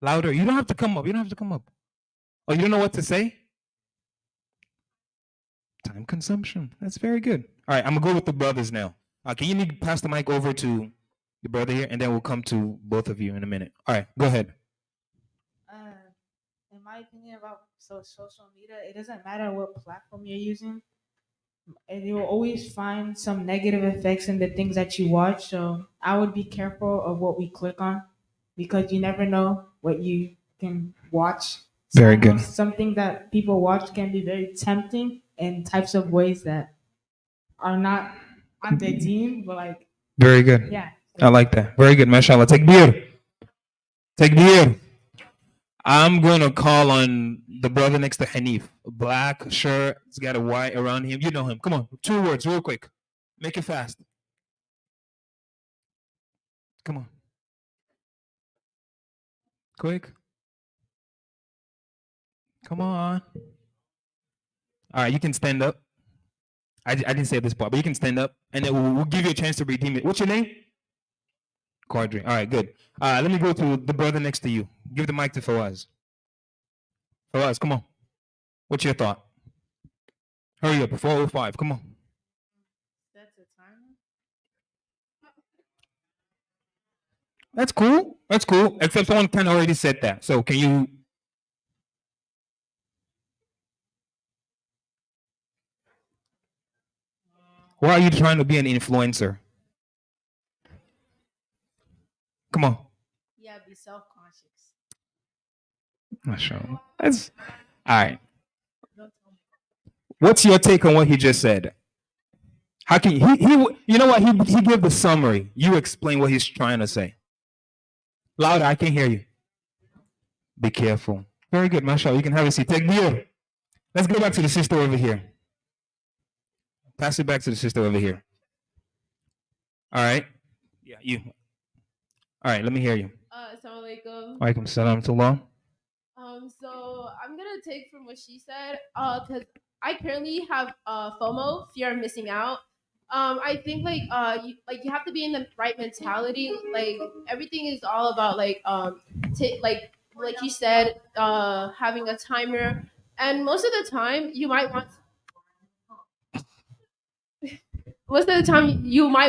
Louder. You don't have to come up. You don't have to come up. Oh, you don't know what to say? Time consumption. That's very good. All right, I'm gonna go with the brothers now. Can you pass the mic over to the brother here, and then we'll come to both of you in a minute. All right, go ahead. Uh, in my opinion about social media, it doesn't matter what platform you're using, and you will always find some negative effects in the things that you watch. So I would be careful of what we click on because you never know what you can watch. So Very I know good. something that people watch can be very tempting in types of ways that are not on the team, but like Very good. yeah. I like that. Very good, mashallah. Take beer. Take beer. I'm gonna call on the brother next to Hanif. Black shirt. He's got a white around him. You know him. Come on. 2 words, real quick. Make it fast. Come on. Quick. Come on. All right, you can stand up. I didn't say this part, but you can stand up, and then we'll give you a chance to redeem it. What's your name? Quadri. All right, good. Let me go to the brother next to you. Give the mic to Fawaz. Fawaz, come on. What's your thought? Hurry up, 4:05. Come on. That's a timer. That's cool. That's cool. Except someone kind of already said that. So can you? Why are you trying to be an influencer? Come on. Yeah, be self conscious. Not sure. That's all right. What's your take on what he just said? How can he you know what he gave the summary. You explain what he's trying to say. Louder, I can hear you. Be careful. Very good, mashallah. You can have a seat. Take beer. Let's go back to the sister over here. Pass it back to the sister over here. All right. Yeah, you. All right, let me hear you. Assalamualaikum. Walaikum salam to Allah. So I'm gonna take from what she said, because I currently have FOMO, fear of missing out. I think you have to be in the right mentality. Like everything is all about like you said, having a timer, and most of the time you might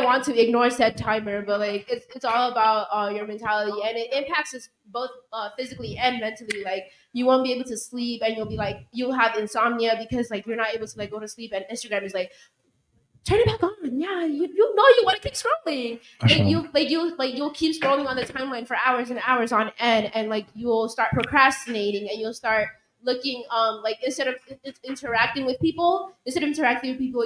want to ignore said timer, but like it's all about your mentality, and it impacts us both physically and mentally. Like you won't be able to sleep, and you'll have insomnia because like you're not able to like go to sleep, and Instagram is like turn it back on. Yeah, you know you want to keep scrolling. You'll keep scrolling on the timeline for hours and hours on end, and like you'll start procrastinating, and you'll start looking like instead of interacting with people,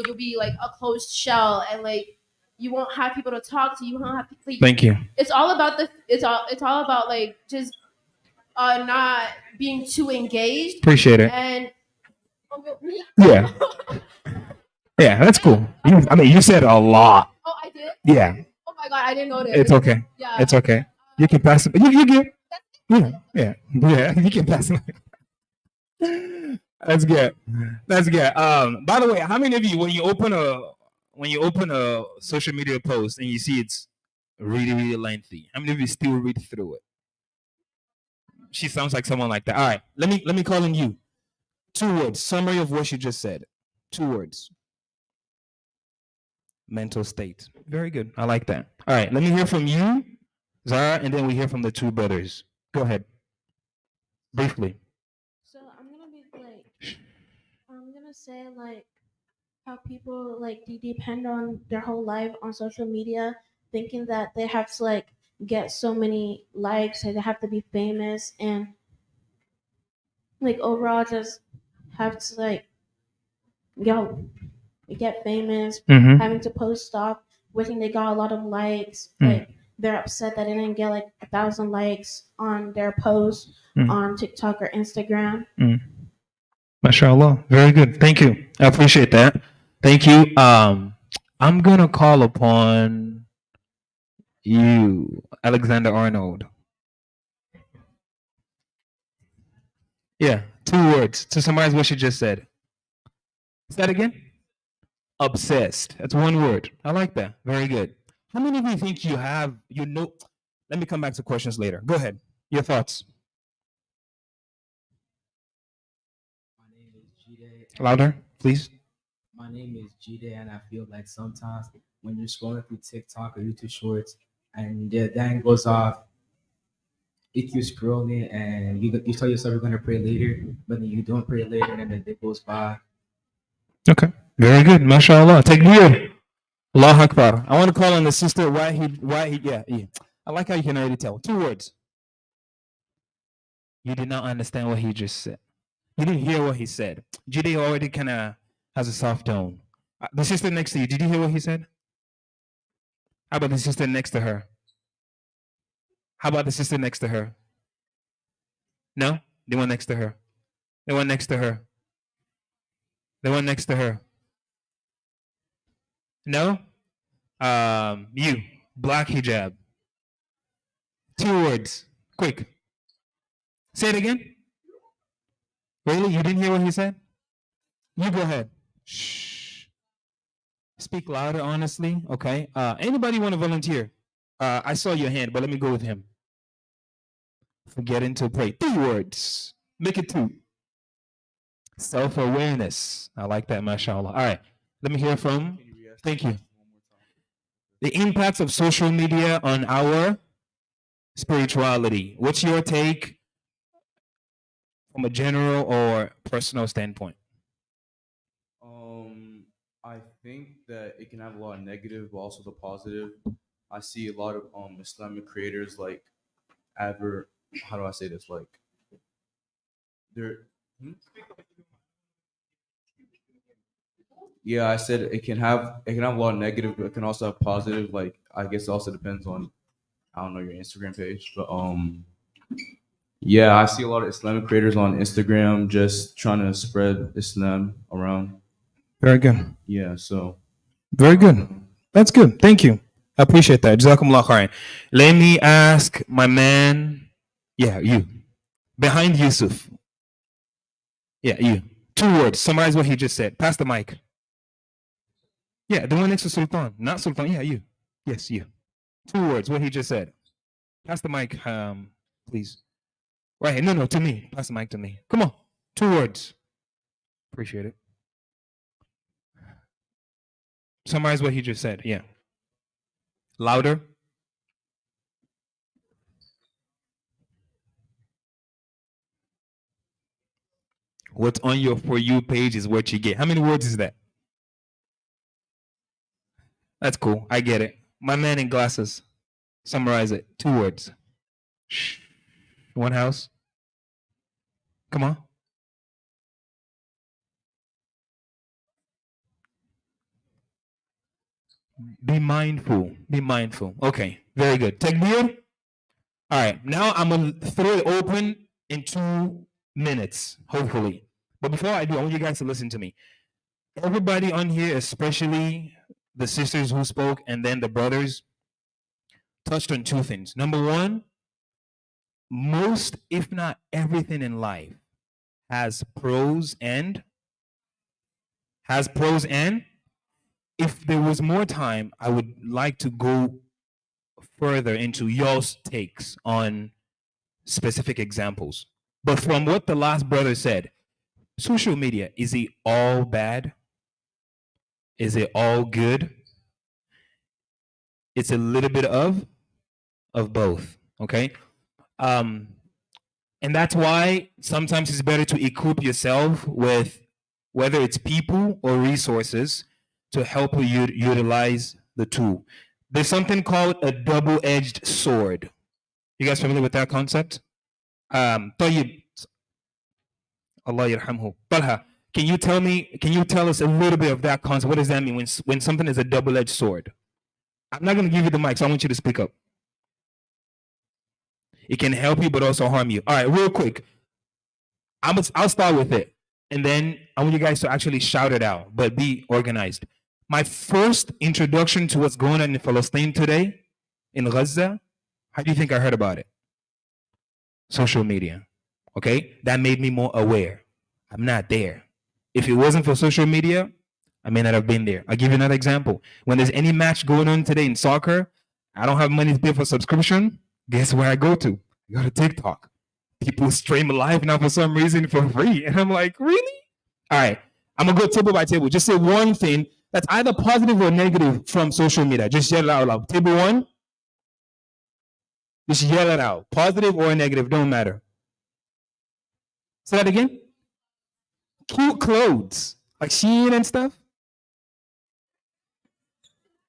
you'll be like a closed shell, and like you won't have people to talk to. You won't have people. Thank you. It's all about it's all about like just not being too engaged. Appreciate it. And Yeah. Yeah, that's cool. I mean, you said a lot. oh, I did. Yeah. Oh my god, I didn't notice. It's okay. Yeah. It's okay. You can pass it. You get. Yeah. You can pass it. That's good. That's good. By the way, how many of you, when you open a social media post and you see it's really, really lengthy, how many of you still read through it? She sounds like someone like that. All right, let me call on you. 2 words. Summary of what she just said. 2 words. Mental state. Very good. I like that. All right, let me hear from you, Zara, and then we hear from the 2 brothers. Go ahead. Briefly. So I'm gonna say like how people like they depend on their whole life on social media, thinking that they have to like get so many likes and they have to be famous and like overall just have to like yo get famous, Mm-hmm. having to post stuff, wishing they got a lot of likes. Mm. Like they're upset that they didn't get like 1,000 likes on their post on TikTok or Instagram. MashaAllah. Very good. Thank you. I appreciate that. Thank you. I'm gonna call upon you, Alexander Arnold. Yeah, 2 words to summarize what you just said. Is that again? Obsessed. That's 1 word. I like that. Very good. How many of you think you know? Let me come back to questions later. Go ahead. Your thoughts. Louder, please. My name is G-Day, and I feel like sometimes when you're scrolling through TikTok or YouTube Shorts, and the then goes off, you keep scrolling, and you tell yourself you're gonna pray later, but then you don't pray later, and then the day goes by. Okay. Very good. MashaAllah. Takbir. Allah Akbar. I want to call on the sister. Yeah. I like how you can already tell. 2 words. You did not understand what he just said. You didn't hear what he said. Judy already kind of has a soft tone. The sister next to you, did you hear what he said? How about the sister next to her? How about the sister next to her? No? The one next to her. The one next to her. The one next to her. No? You. Black hijab. 2 words. Quick. Say it again. Really? You didn't hear what he said? You go ahead. Shh. Speak louder, honestly. Okay. Anybody want to volunteer? I saw your hand, but let me go with him. Forgetting to pray. 3 words. Make it 2. Self-awareness. I like that, mashallah. All right. Let me hear from. Thank you. The impacts of social media on our spirituality. What's your take from a general or personal standpoint? I think that it can have a lot of negative, but also the positive. I see a lot of Islamic creators like how do I say this? Like they're yeah, I said it can have a lot of negative, but it can also have positive. Like I guess it also depends on I don't know your Instagram page, but yeah, I see a lot of Islamic creators on Instagram just trying to spread Islam around. Very good. Yeah, so Very good. That's good. Thank you. I appreciate that. Jazakumullah khairan. Let me ask my man. Yeah, you. Behind Yusuf. Yeah, you. 2 words. Summarize what he just said. Pass the mic. Yeah, the one next to Sultan. Not Sultan. Yeah, you. Yes, you. 2 words. What he just said. Pass the mic, please. Right here. No, to me. Pass the mic to me. Come on. 2 words. Appreciate it. Summarize what he just said. Yeah. Louder. What's on your For You page is what you get. How many words is that? That's cool. I get it. My man in glasses. Summarize it. 2 words. Shh. One house. Come on. Be mindful. Be mindful. Okay. Very good. Takbir. All right. Now I'm going to throw it open in 2 minutes, hopefully. But before I do, I want you guys to listen to me. Everybody on here, especially the sisters who spoke and then the brothers, touched on 2 things. Number 1, most, if not everything in life has pros and if there was more time, I would like to go further into y'all's takes on specific examples. But from what the last brother said, social media, is it all bad? Is it all good? It's a little bit of both, okay? And that's why sometimes it's better to equip yourself with whether it's people or resources to help you utilize the tool. There's something called a double-edged sword. You guys familiar with that concept? Tayyib, Allah yarhamhu. Talha, can you tell us a little bit of that concept? What does that mean when something is a double-edged sword? I'm not going to give you the mic, so I want you to speak up. It can help you, but also harm you. All right, real quick. I'll start with it, and then I want you guys to actually shout it out, but be organized. My first introduction to what's going on in Palestine today, in Gaza, how do you think I heard about it? Social media. Okay? That made me more aware. I'm not there. If it wasn't for social media, I may not have been there. I'll give you another example. When there's any match going on today in soccer, I don't have money to pay for subscription. Guess where I go to? I go to TikTok. People stream live now for some reason for free. And I'm like, really? All right. I'm gonna go table by table. Just say one thing that's either positive or negative from social media. Just yell it out loud. Table one. Just yell it out. Positive or negative, don't matter. Say that again. Cute clothes, like Shein and stuff.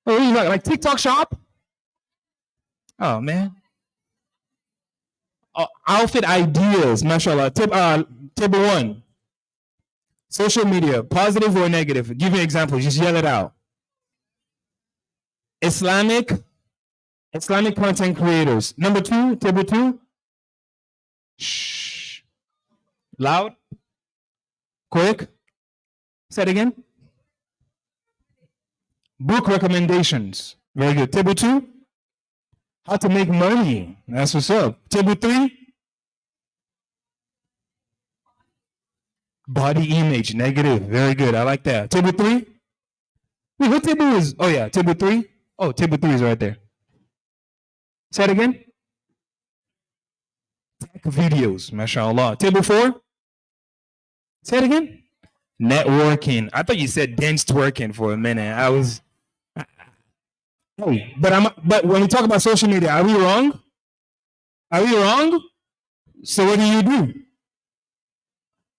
Oh, you like TikTok shop? Oh man. Outfit ideas, mashallah. Table one. Social media, positive or negative? Give me examples. Just yell it out. Islamic content creators. Number two, table two. Shh. Loud. Quick. Say it again. Book recommendations. Very good. Table two. How to make money. That's what's up. Table three. Body image. Negative. Very good. I like that. Table three. Wait, what table is? Oh yeah, table three. Oh, table three is right there. Say it again. Tech videos. MashaAllah. Table four. Say it again. Networking. I thought you said dance twerking for a minute. I was. Hey, but when we talk about social media, are we wrong? Are we wrong? So what do?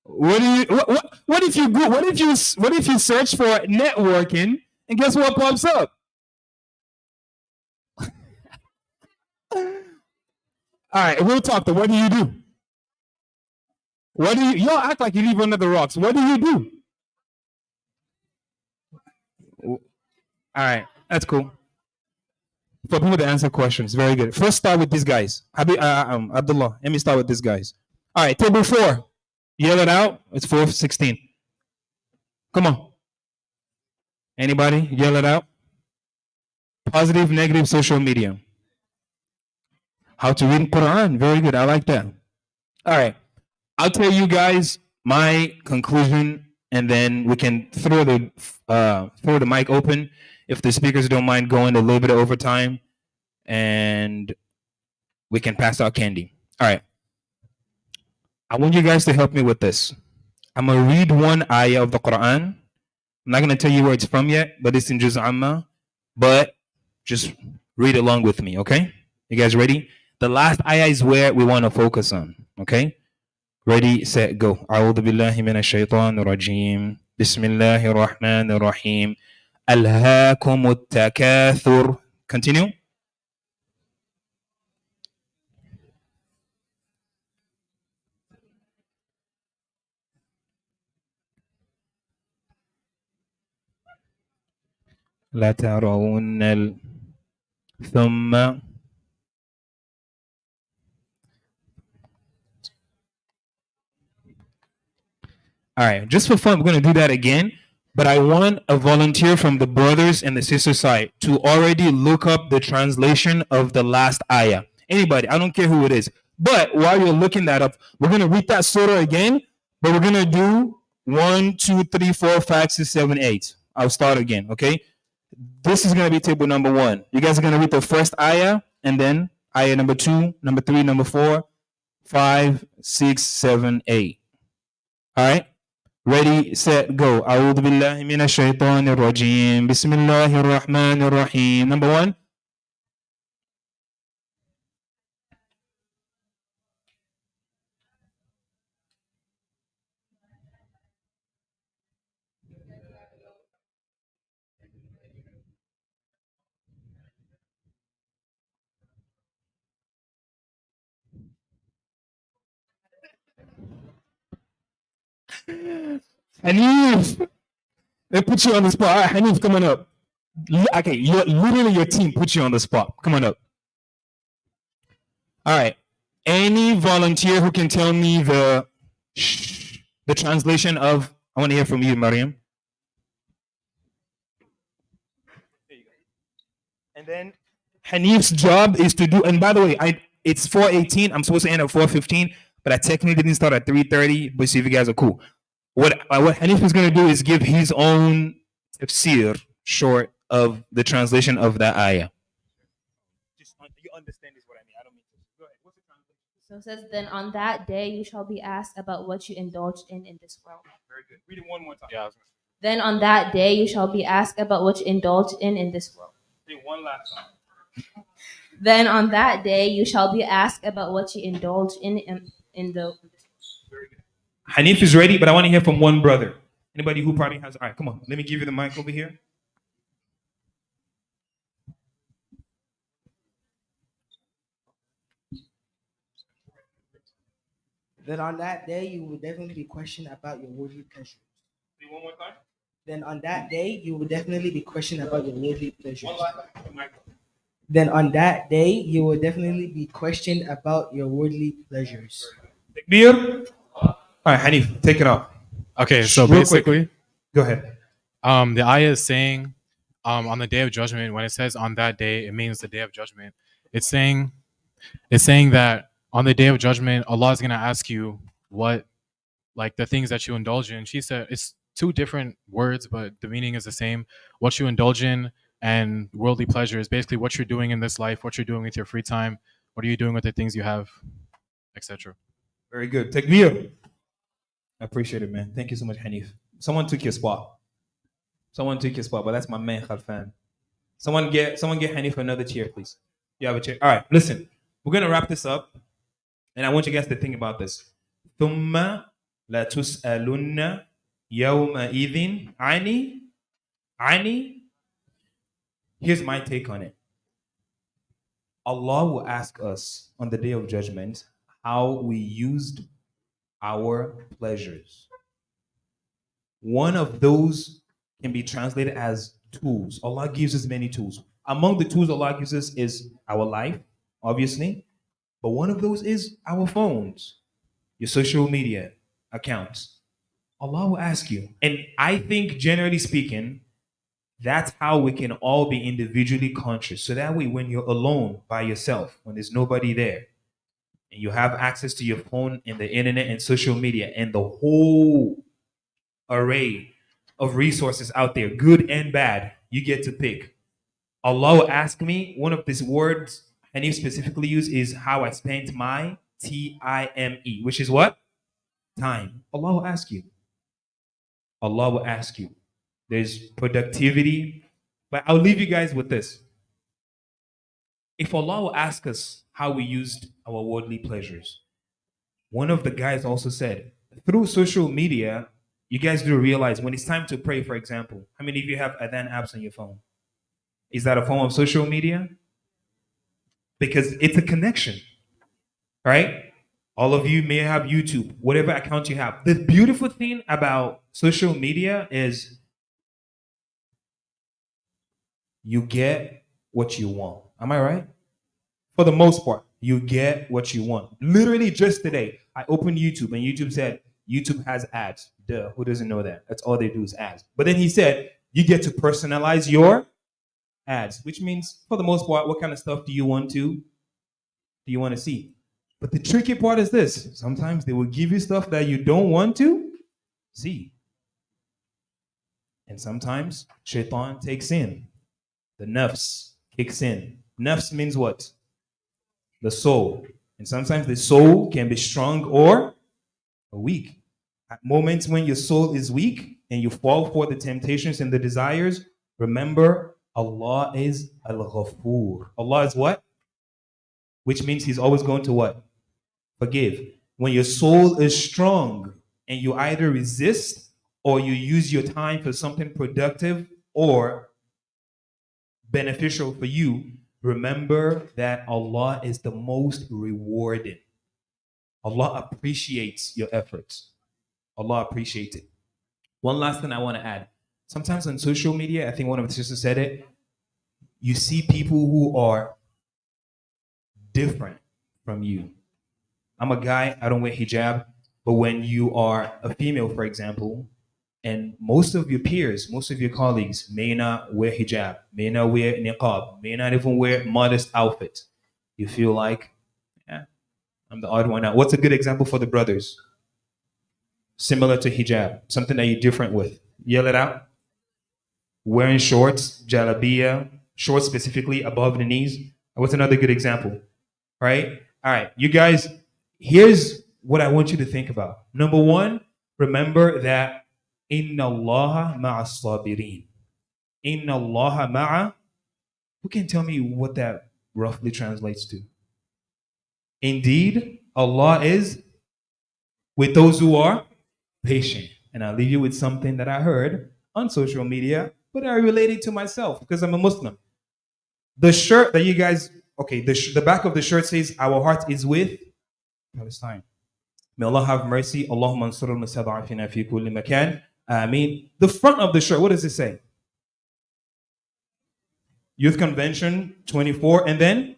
What if you search for networking and guess what pops up? All right, we'll talk. Though. What do you do? Y'all act like you live under the rocks. What do you do? All right, that's cool. For people to answer questions, very good. First, start with these guys. Abdullah, let me start with these guys. All right, table four. Yell it out. It's 4:16. Come on. Anybody? Yell it out. Positive, negative social media. How to read Quran. Very good. I like that. All right. I'll tell you guys my conclusion, and then we can throw the mic open if the speakers don't mind going a little bit over time, and we can pass out candy. All right. I want you guys to help me with this. I'm going to read one ayah of the Quran. I'm not going to tell you where it's from yet, but it's in Juz Amma. But just read along with me, okay? You guys ready? The last ayah is where we want to focus on, okay? Ready, set, go. A'udhu billahi minash shaitanir rajim. Bismillahir rahmanir rahim. Alhaakumut takathur. Continue. لترون ثم All right, just for fun, we're going to do that again. But I want a volunteer from the brothers and the sister side to already look up the translation of the last ayah. Anybody, I don't care who it is. But while you're looking that up, we're going to read that surah again, but we're going to do 1, 2, 3, 4, 5, 6, 7, 8. I'll start again, okay? This is going to be table number 1. You guys are going to read the first ayah, and then ayah number 2, number 3, number 4, 5, 6, 7, 8. All right? Ready, set, go. A'udhu billahi minash shaitanir rajim. Bismillahir rahmanir rahim. Number 1. Hanif, they put you on the spot. All right, Hanif, coming up. Okay, literally your team put you on the spot. Come on up. All right. Any volunteer who can tell me the translation of, I want to hear from you, Mariam. There you go. And then Hanif's job is to do, and by the way, it's 4:18. I'm supposed to end at 4:15, but I technically didn't start at 3:30, but see if you guys are cool. What Hanif is going to do is give his own tafsir short of the translation of that ayah. Just you understand this what I mean. I don't mean to. Go ahead. What's the translation? So it says, then on that day you shall be asked about what you indulged in this world. Very good. Read it one more time. Then on that day you shall be asked about what you indulged in this world. Read one last time. Then on that day you shall be asked about what you indulged in the. Very good. Hanif is ready, but I want to hear from one brother. Anybody who probably has. All right, come on. Let me give you the mic over here. Then on that day you will definitely be questioned about your worldly pleasures. Read one more time. Then on that day you will definitely be questioned about your worldly pleasures. One last time. The mic. Then on that day you will definitely be questioned about your worldly pleasures. Takbir. All right, Hanif, take it off. Okay, so Real quick. basically, Go ahead. the ayah is saying, on the day of judgment. When it says on that day, it means the day of judgment. It's saying that on the day of judgment, Allah is gonna ask you what, like the things that you indulge in. She said it's two different words, but the meaning is the same. What you indulge in and worldly pleasure is basically what you're doing in this life, what you're doing with your free time, what are you doing with the things you have, etc. Very good. Takbir. I appreciate it, man. Thank you so much, Hanif. Someone took your spot. Someone took your spot, but that's my man, Khalfan. Someone get Hanif another chair, please. You have a chair. All right, listen. We're gonna wrap this up, and I want you guys to think about this. ثم لتسألن يومئذ عن. Here's my take on it. Allah will ask us on the day of judgment how we used our pleasures. One of those can be translated as tools. Allah gives us many tools. Among the tools Allah gives us is our life, obviously, but one of those is our phones, your social media accounts. Allah will ask you. And I think, generally speaking, that's how we can all be individually conscious. So that way, when you're alone by yourself, when there's nobody there, and you have access to your phone and the internet and social media and the whole array of resources out there, good and bad, you get to pick. Allah will ask me, one of these words Hanif specifically used is how I spent my time, which is what? Time. Allah will ask you. Allah will ask you. There's productivity. But I'll leave you guys with this. If Allah will ask us how we used our worldly pleasures, one of the guys also said, through social media, you guys do realize when it's time to pray, for example, how many of you have Adhan apps on your phone? Is that a form of social media? Because it's a connection, right? All of you may have YouTube, whatever account you have. The beautiful thing about social media is you get what you want. Am I right? For the most part, you get what you want. Literally just today, I opened YouTube and YouTube said, YouTube has ads. Duh, who doesn't know that? That's all they do is ads. But then he said, you get to personalize your ads, which means for the most part, what kind of stuff do you want to see? But the tricky part is this. Sometimes they will give you stuff that you don't want to see. And sometimes shaitan takes in. The nafs kicks in. Nafs means what? The soul. And sometimes the soul can be strong or weak. At moments when your soul is weak and you fall for the temptations and the desires, remember Allah is Al-Ghafur. Allah is what? Which means He's always going to what? Forgive. When your soul is strong and you either resist or you use your time for something productive or beneficial for you, remember that Allah is the most rewarding. Allah appreciates your efforts. Allah appreciates it. One last thing I want to add. Sometimes on social media, I think one of the sisters said it, you see people who are different from you. I'm a guy, I don't wear hijab, but when you are a female, for example, and most of your peers, most of your colleagues may not wear hijab, may not wear niqab, may not even wear modest outfits, you feel like, yeah, I'm the odd one out. What's a good example for the brothers? Similar to hijab, something that you're different with. Yell it out. Wearing shorts, jalabiya, shorts specifically above the knees. What's another good example? Right? All right, you guys, Here's what I want you to think about. Number one, remember that inna Allah ma'a sabirin. Inna Allah ma'a. Who can tell me what that roughly translates to? Indeed, Allah is with those who are patient. And I'll leave you with something that I heard on social media, but I related to myself because I'm a Muslim. The shirt that you guys, okay, the back of the shirt says, "Our heart is with Palestine." May Allah have mercy. Allahumma ansur al-mustada'afina fi kulli makan. Ameen. The front of the shirt, what does it say? Youth Convention 24, and then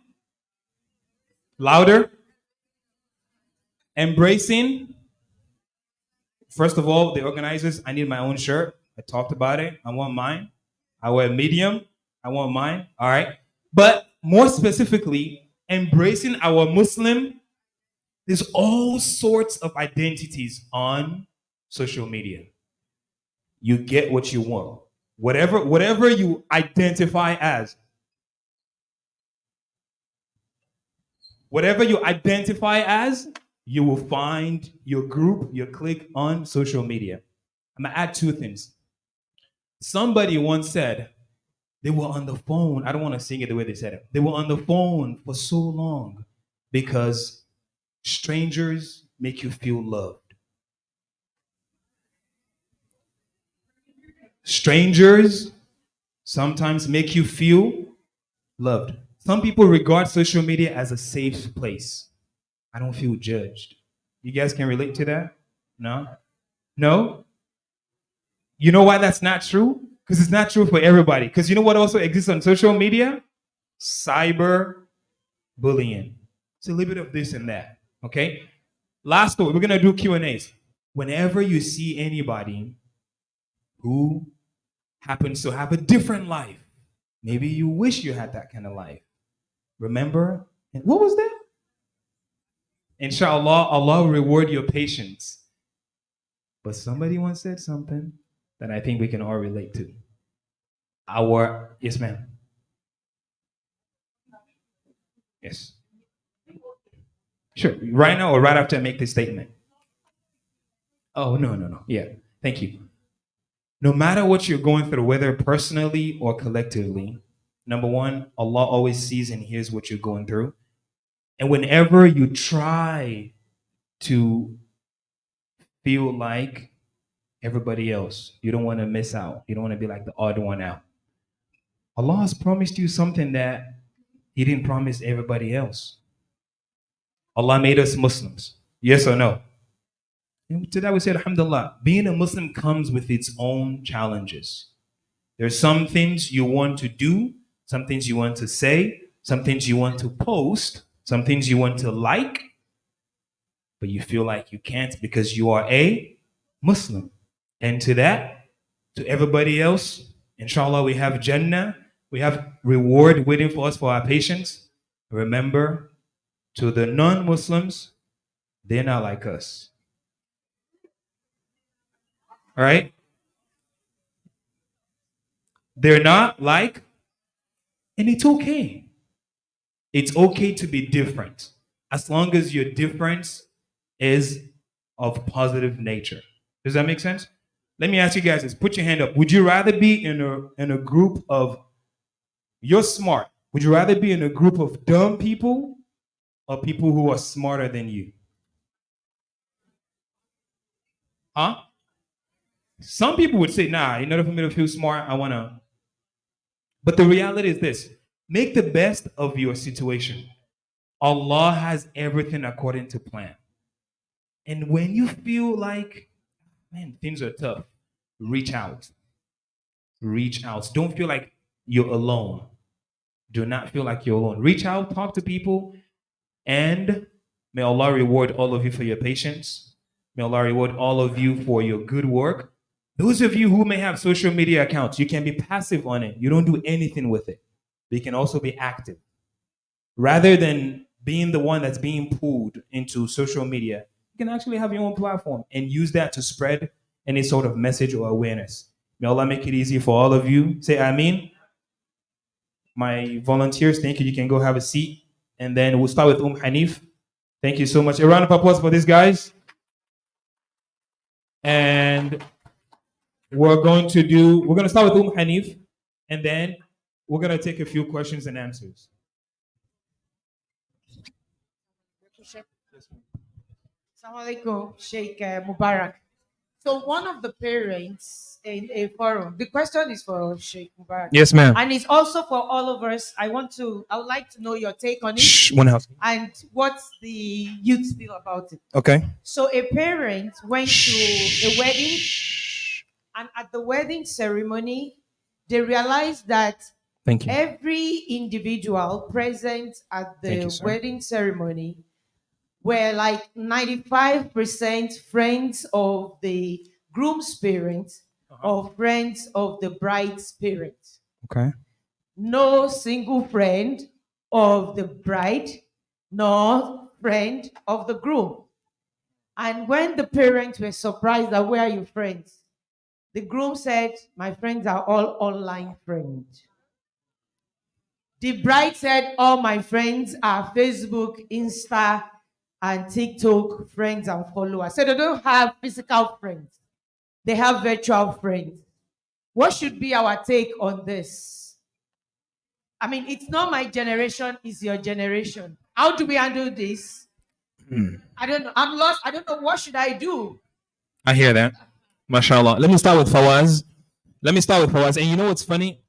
louder. Embracing. First of all, the organizers, I need my own shirt. I talked about it. I want mine. I wear medium. I want mine. All right. But more specifically, embracing our Muslim, there's all sorts of identities on social media. You get what you want. Whatever you identify as. Whatever you identify as, you will find your group, your clique on social media. I'm gonna add two things. Somebody once said they were on the phone. I don't want to sing it the way they said it. They were on the phone for so long because strangers make you feel loved. Strangers sometimes make you feel loved. Some people regard social media as a safe place. I don't feel judged. You guys can relate to that? No? No? You know why that's not true? Because it's not true for everybody. Because you know what also exists on social media? Cyber bullying. It's a little bit of this and that. Okay? Last one, we're gonna do Q&As. Whenever you see anybody who happens to have a different life, maybe you wish you had that kind of life. Remember, what was that? Inshallah, Allah will reward your patience. But somebody once said something that I think we can all relate to. Yes, ma'am. Yes. Sure. Right now or right after I make this statement? Oh, no. Yeah. Thank you. No matter what you're going through, whether personally or collectively, number one, Allah always sees and hears what you're going through. And whenever you try to feel like everybody else, you don't want to miss out. You don't want to be like the odd one out. Allah has promised you something that He didn't promise everybody else. Allah made us Muslims. Yes or no? And today we say, Alhamdulillah, being a Muslim comes with its own challenges. There's some things you want to do, some things you want to say, some things you want to post, some things you want to like, but you feel like you can't because you are a Muslim. And to that, to everybody else, inshallah, we have Jannah, we have reward waiting for us for our patience. Remember, to the non-Muslims, they're not like us. All right? They're not like, and it's okay. It's okay to be different as long as your difference is of positive nature. Does that make sense? Let me ask you guys this. Put your hand up. Would you rather be in a group of, you're smart. Would you rather be in a group of dumb people or people who are smarter than you? Huh? Some people would say, nah, in order for me to feel smart, I want to. But the reality is this. Make the best of your situation. Allah has everything according to plan. And when you feel like, man, things are tough, reach out. Reach out. Don't feel like you're alone. Do not feel like you're alone. Reach out, talk to people, and may Allah reward all of you for your patience. May Allah reward all of you for your good work. Those of you who may have social media accounts, you can be passive on it. You don't do anything with it. But you can also be active. Rather than being the one that's being pulled into social media, you can actually have your own platform and use that to spread any sort of message or awareness. May Allah make it easy for all of you. Say Ameen. My volunteers, thank you. You can go have a seat. And then we'll start with Hanif. Thank you so much. A round of applause for these guys. And we're going to start with Hanif, and then we're going to take a few questions and answers. Assalamualaikum, Sheikh Mubarak. So one of the parents in a forum, the question is for Sheikh Mubarak. Yes, ma'am. And it's also for all of us. I would like to know your take on it. Shh, one house. And what the youth feel about it. Okay. So a parent went to a wedding, and at the wedding ceremony, they realized that Thank you. every individual present at Thank the you, sir. wedding ceremony were like 95% friends of the groom's parents or friends of the bride's parents. Okay. No single friend of the bride, nor friend of the groom. And when the parents were surprised that where are your friends, the groom said, my friends are all online friends. The bride said, all my friends are Facebook, Insta, and TikTok friends and followers. So they don't have physical friends. They have virtual friends. What should be our take on this? I mean, it's not my generation, it's your generation. How do we handle this? I don't know. I'm lost. I don't know. What should I do? I hear that. MashaAllah. Let me start with Fawaz. And you know what's funny?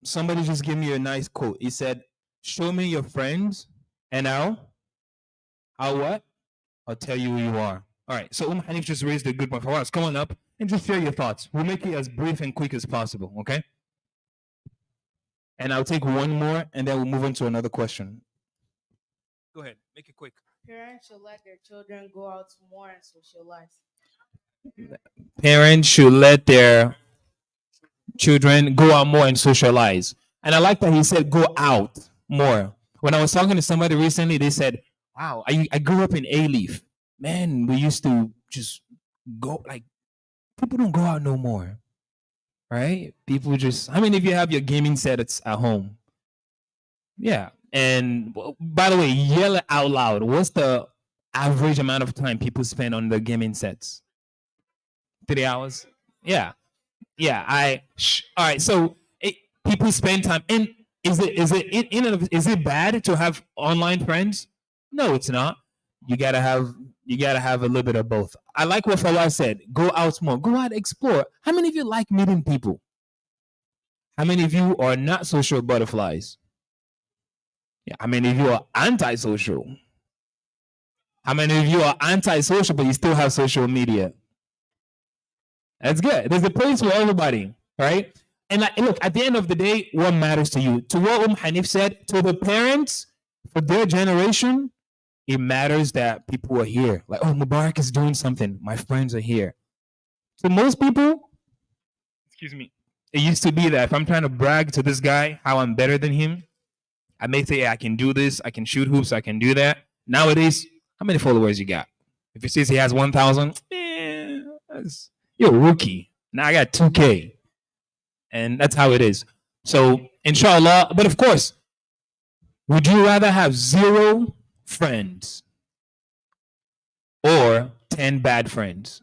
Somebody just gave me a nice quote. He said, show me your friends, and I'll what? I'll tell you who you are. All right. So Hanif just raised a good point. Fawaz, come on up and just share your thoughts. We'll make it as brief and quick as possible, okay? And I'll take one more, and then we'll move on to another question. Go ahead. Make it quick. Parents should let their children go out more and socialize. Parents should let their children go out more and socialize. And I like that he said go out more. When I was talking to somebody recently, they said, wow, I grew up in A-Leaf. Man, we used to just go, like, people don't go out no more. Right? People just, how many of you have your gaming sets at home? Yeah. And by the way, yell it out loud. What's the average amount of time people spend on the gaming sets? 3 hours? Yeah. Yeah. All right. So people spend time. And is it bad to have online friends? No, it's not. You gotta have a little bit of both. I like what Fawaz said. Go out more. Go out, explore. How many of you like meeting people? How many of you are not social butterflies? Yeah. How many of you are antisocial? How many of you are antisocial but you still have social media? That's good. There's a place for everybody, right? And look, at the end of the day, what matters to you? To what Hanif said, to the parents, for their generation, it matters that people are here. Like, oh, Mubarak is doing something. My friends are here. So most people, excuse me, it used to be that if I'm trying to brag to this guy how I'm better than him, I may say I can do this, I can shoot hoops, I can do that. Nowadays, how many followers you got? If he says he has 1,000, you're a rookie. Now I got 2K. And that's how it is. So, inshallah, but of course, would you rather have 0 friends or 10 bad friends?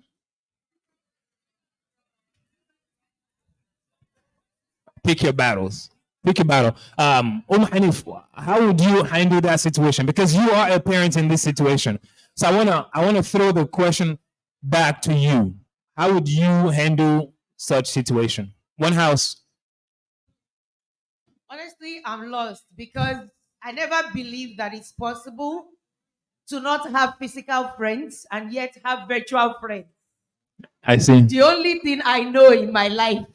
Pick your battles. Pick your battle. Hanif, how would you handle that situation? Because you are a parent in this situation. So I wanna throw the question back to you. How would you handle such situation? One house. Honestly, I'm lost because I never believed that it's possible to not have physical friends and yet have virtual friends. I see. The only thing I know in my life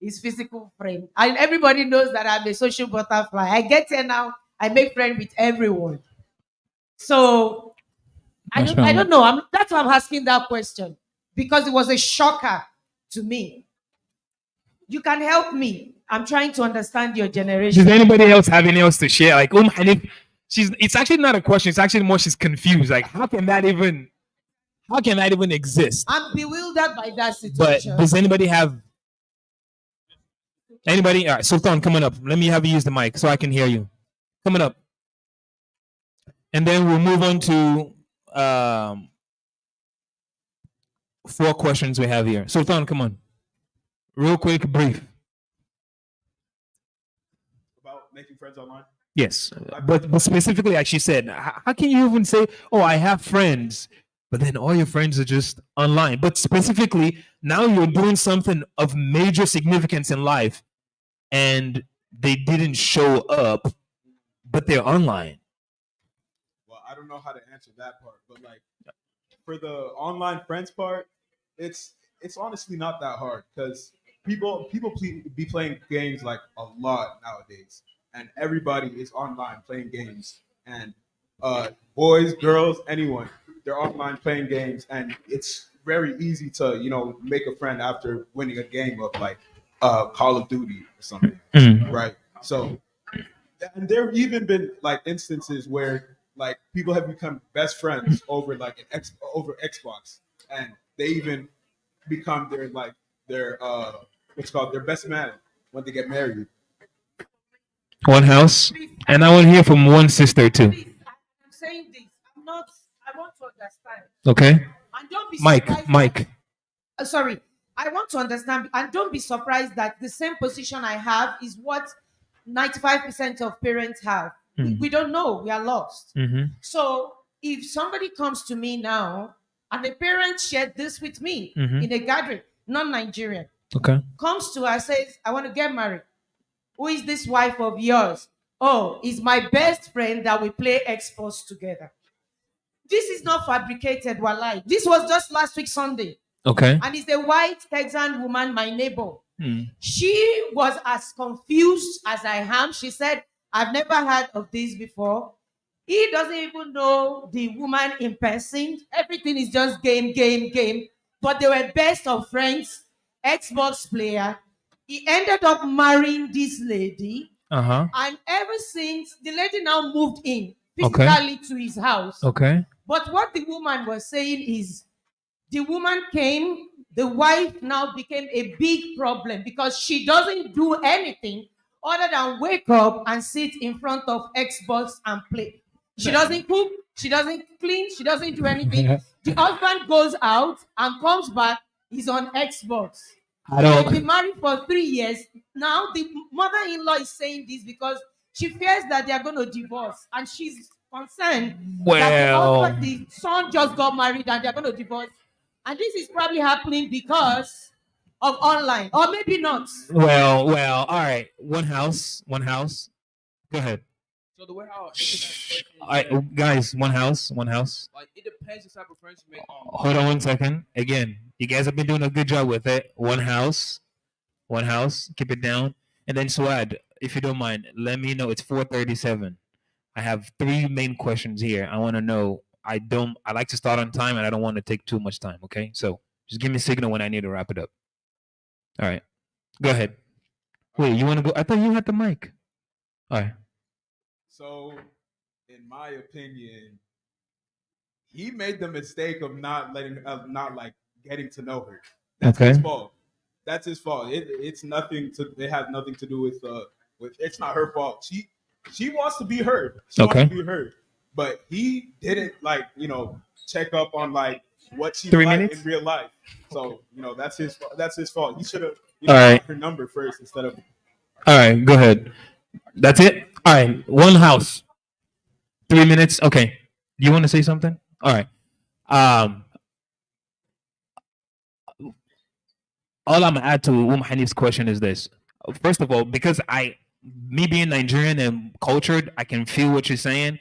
is physical friend. And everybody knows that I'm a social butterfly. I get here now, I make friends with everyone. So I don't know. That's why I'm asking that question. Because it was a shocker to me. You can help me. I'm trying to understand your generation. Does anybody else have anything else to share? Like, Hanif, it's actually not a question, it's actually more she's confused. Like, how can that even exist? I'm bewildered by that But situation. does anybody have anybody? All right, Sultan, coming up. Let me have you use the mic so I can hear you. Coming up. And then we'll move on to 4 questions we have here. Sultan, come on. Real quick, brief. About making friends online. Yes. But specifically, like she said, how can you even say, oh, I have friends, but then all your friends are just online? But specifically, now you're doing something of major significance in life and they didn't show up, but they're online. Well, I don't know how to answer that part, but like for the online friends part, it's honestly not that hard because be playing games like a lot nowadays, and everybody is online playing games, and boys, girls, anyone, they're online playing games, and it's very easy to make a friend after winning a game of like Call of Duty or something, right? So, and there have even been like instances where like people have become best friends over like over Xbox, and they even become their what's called their best man when they get married. One house. And I want to hear from one sister too. I'm saying this. I'm not. I want to understand. Okay. And don't be Mike. surprised that- Mike. sorry. I want to understand, and don't be surprised that the same position I have is what 95% of parents have. We don't know. We are lost. Mm-hmm. So if somebody comes to me now, and a parent shared this with me Mhm. in a gathering, non-Nigerian, Okay. comes to her, says, I want to get married. Who is this wife of yours? Oh, it's my best friend that we play Xbox together. This is not fabricated, walai. This was just last week Sunday. Okay. And it's a white Texan woman, my neighbor. Hmm. She was as confused as I am. She said, I've never heard of this before. He doesn't even know the woman in person. Everything is just game, game, game. But they were best of friends, Xbox player. He ended up marrying this lady. Uh-huh. And ever since, the lady now moved in Okay. physically to his house. Okay. But what the woman was saying is, the woman came, the wife now became a big problem because she doesn't do anything other than wake up and sit in front of Xbox and play. She doesn't cook, she doesn't clean, she doesn't do anything. The husband goes out and comes back, he's on Xbox. I They've don't. been married for 3 years. Now the mother-in-law is saying this because she fears that they are going to divorce, and she's concerned that the son just got married and they're going to divorce. And this is probably happening because of online, or maybe not. Well, all right. One house. Go ahead. So the way how All right, guys, one house. like it depends the type of friends you make. Hold on 1 second. Again, you guys have been doing a good job with it. One house. Keep it down. And then Suad, if you don't mind, let me know. It's 4:37. I have 3 main questions here. I want to know. I like to start on time, and I don't want to take too much time. Okay, so just give me a signal when I need to wrap it up. All right, go ahead. Wait, you want to go? I thought you had the mic. All right. So, in my opinion, he made the mistake of not getting to know her. That's Okay. his fault. That's his fault. It's nothing to. It has nothing to do with. It's not her fault. She wants to be heard. She Okay. wants to be heard. But he didn't check up on what she 3 liked minutes? in real life. So that's his fault. That's his fault. He should have All right. got her number first instead of. All right, go ahead. That's it. All right, one house. 3 minutes. Okay. Do you want to say something? All right. All I'm gonna add to Hanif's question is this. First of all, because me being Nigerian and cultured, I can feel what you're saying.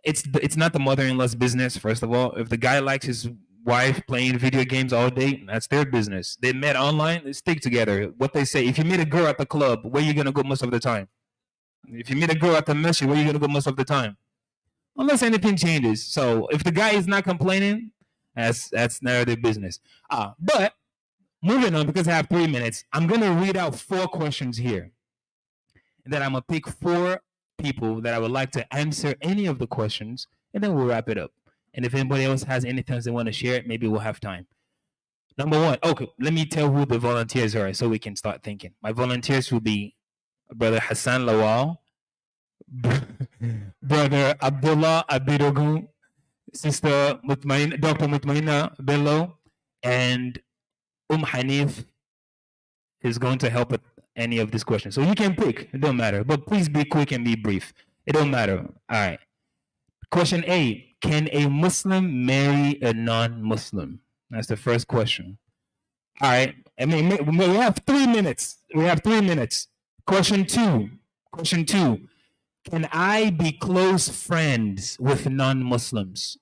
It's not the mother-in-law's business. First of all, if the guy likes his wife playing video games all day, that's their business. They met online, they stick together. What they say, if you meet a girl at the club, where you gonna go most of the time? If you meet a girl at the masjid, where you gonna go most of the time? Unless anything changes. So if the guy is not complaining, that's none of their business. But moving on, because I have 3 minutes, I'm gonna read out 4 questions here. And then I'm gonna pick 4 people that I would like to answer any of the questions, and then we'll wrap it up. And if anybody else has anything they want to share, maybe we'll have time. Number 1. Okay, let me tell who the volunteers are so we can start thinking. My volunteers will be Brother Hassan Lawal, Brother Abdullah Abidogun, Sister Mutmain, Dr. Mutmaina Bello, and Hanif is going to help with any of these questions. So you can pick, it don't matter. But please be quick and be brief. It don't matter. All right. Question A. Can a Muslim marry a non-Muslim? That's the first question. All right. I mean, we have 3 minutes. We have 3 minutes. Question two. Question two. Can I be close friends with non-Muslims?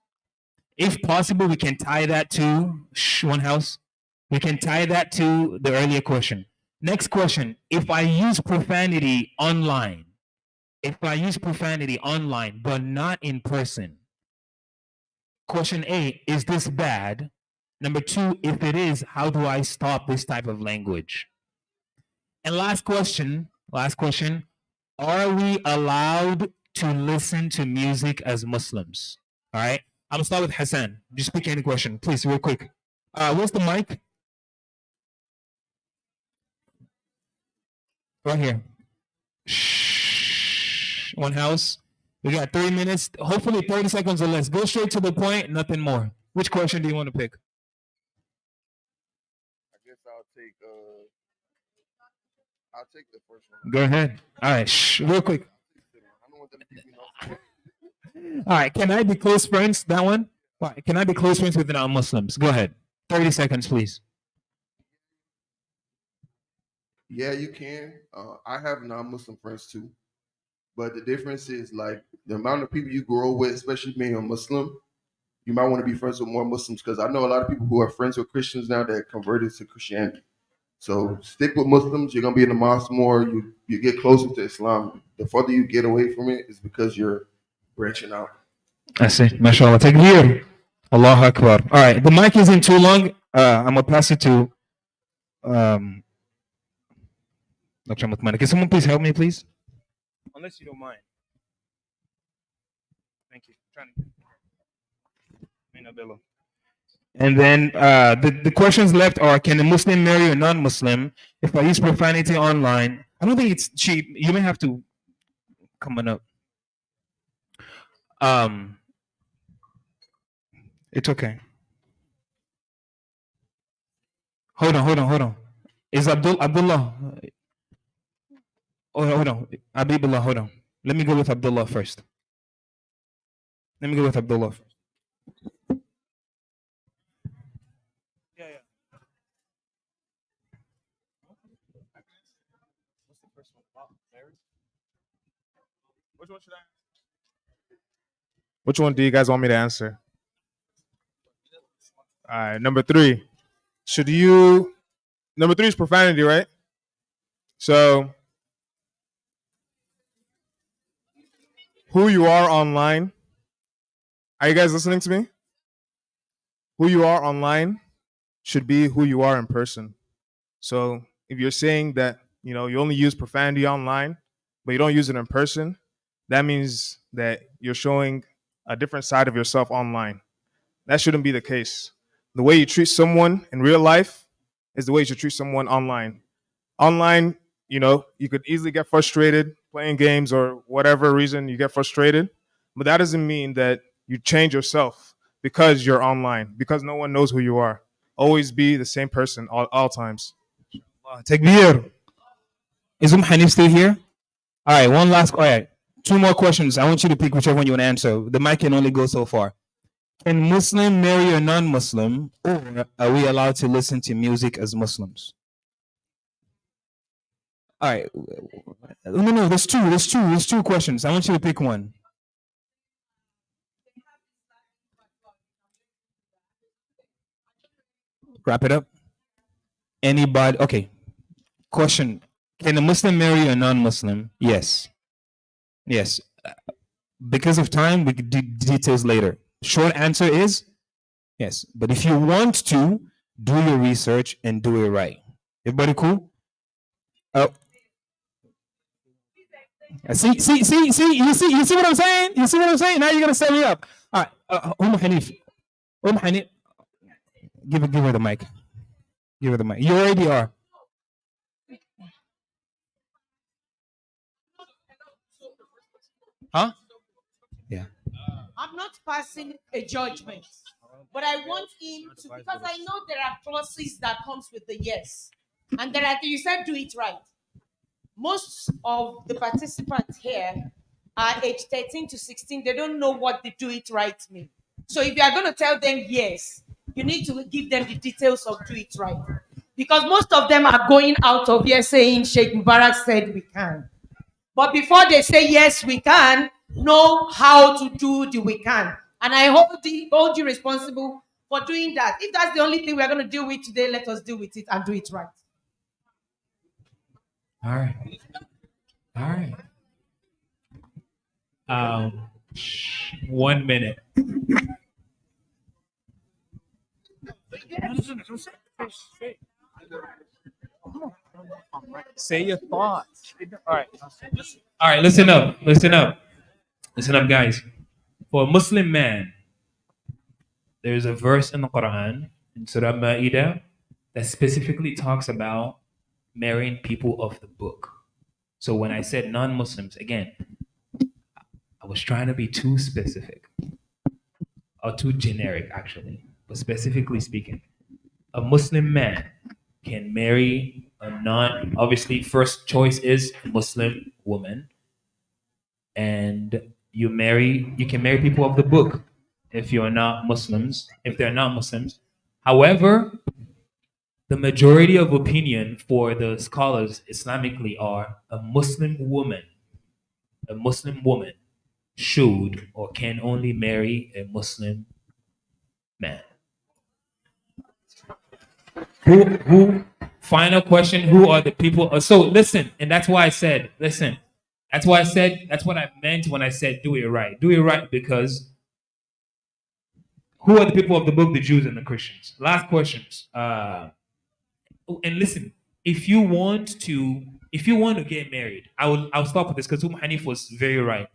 If possible, we can tie that to one house. We can tie that to the earlier question. Next question. If I use profanity online, but not in person, question A, is this bad? Number two, if it is, how do I stop this type of language? And last question, are we allowed to listen to music as Muslims? All right. I'm gonna start with Hassan. Just pick any question, please, real quick. Where's the mic? Right here. Shh. One house. We got 3 minutes, hopefully 30 seconds or less. Go straight to the point, nothing more. Which question do you want to pick? I guess I'll take the first one. Go ahead. All right. Shh. Real quick. I don't want them to keep me no. All right. Can I be close friends? That one? All right. Can I be close friends with non-Muslims? Go ahead. 30 seconds, please. Yeah, you can. I have non-Muslim friends too, but the difference is like the amount of people you grow with, especially being a Muslim. You might want to be friends with more Muslims because I know a lot of people who are friends with Christians now that converted to Christianity. So stick with Muslims. You're gonna be in the mosque more. You get closer to Islam. The further you get away from it is because you're branching out. That's it. MashaAllah. Takbir. Allahu Akbar. All right. The mic isn't too long. I'm gonna pass it to Dr. Mutmana. Can someone please help me, please? Unless you don't mind. Thank you. And then the questions left are: can a Muslim marry a non-Muslim? If I use profanity online, I don't think it's cheap. You may have to come on up. It's okay. Hold on. Is Abdullah? Oh, hold on. Abibullah, hold on. Let me go with Abdullah first. Which one should I? Which one do you guys want me to answer? All right, number three. Number three is profanity, right? So, who you are online. Are you guys listening to me? Who you are online should be who you are in person. So, if you're saying that, you only use profanity online, but you don't use it in person, that means that you're showing a different side of yourself online. That shouldn't be the case. The way you treat someone in real life is the way you should treat someone online. Online, you could easily get frustrated playing games or whatever reason you get frustrated, but that doesn't mean that you change yourself because you're online, because no one knows who you are. Always be the same person all times. Takbir. Is Hanif still here? All right, one last. All right, 2 more questions. I want you to pick whichever one you want to answer. The mic can only go so far. Can Muslim marry a non-Muslim, or are we allowed to listen to music as Muslims? All right. No. There's two questions. I want you to pick one. Wrap it up. Anybody? Okay. Question: can a Muslim marry a non-Muslim? Yes. Because of time, we could do details later. Short answer is yes. But if you want to, do your research and do it right. Everybody cool? Oh. See. You see what I'm saying? Now you're gonna set me up. All right. Hanif. Hanif. Give her the mic. You already are. Huh? Yeah. I'm not passing a judgment, but I want him to, because I know there are clauses that comes with the yes, and there are, you said do it right. Most of the participants here are age 13 to 16. They don't know what the do it right mean. So if you are going to tell them yes, you need to give them the details of do it right. Because most of them are going out of here saying Sheikh Mubarak said we can. But before they say yes, we can, know how to do the we can. And I hold you responsible for doing that. If that's the only thing we're going to deal with today, let us deal with it and do it right. All right. All right. 1 minute. Say your thoughts. All right. All right. Listen up. Listen up. Listen up, guys. For a Muslim man, there's a verse in the Quran, in Surah Ma'idah, that specifically talks about marrying people of the book. So when I said non-Muslims, again, I was trying to be too specific or too generic, actually. But specifically speaking, a Muslim man can marry a non, obviously, first choice is Muslim woman. And you can marry people of the book if you're not Muslims, if they're not Muslims. However, the majority of opinion for the scholars Islamically are a Muslim woman should or can only marry a Muslim man. Who final question, who are the people? So listen, and that's why I said, listen, that's why I said, that's what I meant when I said do it right. Do it right because who are the people of the book? The Jews and the Christians. Last questions. And listen, if you want to get married, I'll stop with this because Hanif was very right.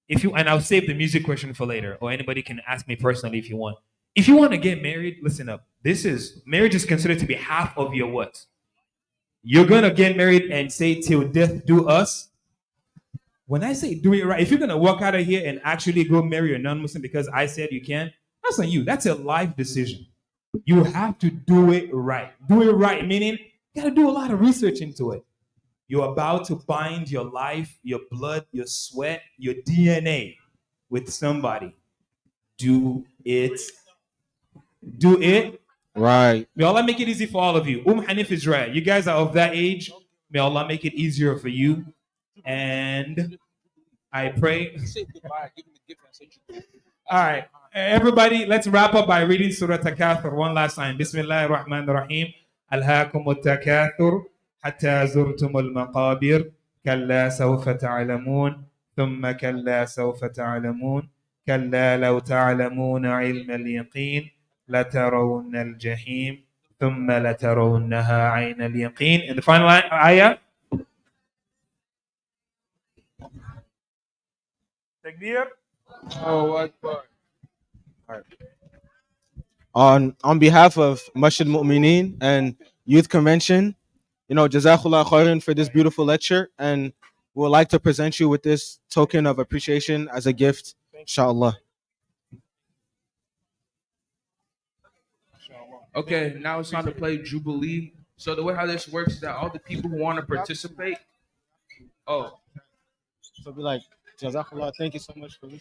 And I'll save the music question for later, or anybody can ask me personally if you want. If you want to get married, listen up. Marriage is considered to be half of your what? You're gonna get married and say till death do us. When I say do it right, if you're gonna walk out of here and actually go marry a non-Muslim because I said you can, that's on you. That's a life decision. You have to do it right. Do it right, meaning you gotta do a lot of research into it. You're about to bind your life, your blood, your sweat, your DNA with somebody. Do it. Do it. Right. May Allah make it easy for all of you. Hanif is right. You guys are of that age. May Allah make it easier for you. And I pray. All right. Everybody, let's wrap up by reading Surah Takathur one last time. Bismillah ar-Rahman ar-Rahim. Alhaakum al-takathur hatta zurtum al-maqabir. Kalla sawfa ta'alamun. Thumma kalla sawfa ta'alamun. Kalla law ta'alamuna ilma al-yaqeen. لترون الجحيم ثم لترونها عين اليقين. And the final ayah. Takbir. Oh, Akbar. On behalf of Masjid-ul and Youth Convention, Jazakallah khairan for this beautiful lecture, and we would like to present you with this token of appreciation as a gift, inshallah. Okay, now it's time to play Jubilee. So the way how this works is that all the people who want to participate. Oh. So be like, Jazakallah, thank you so much for listening.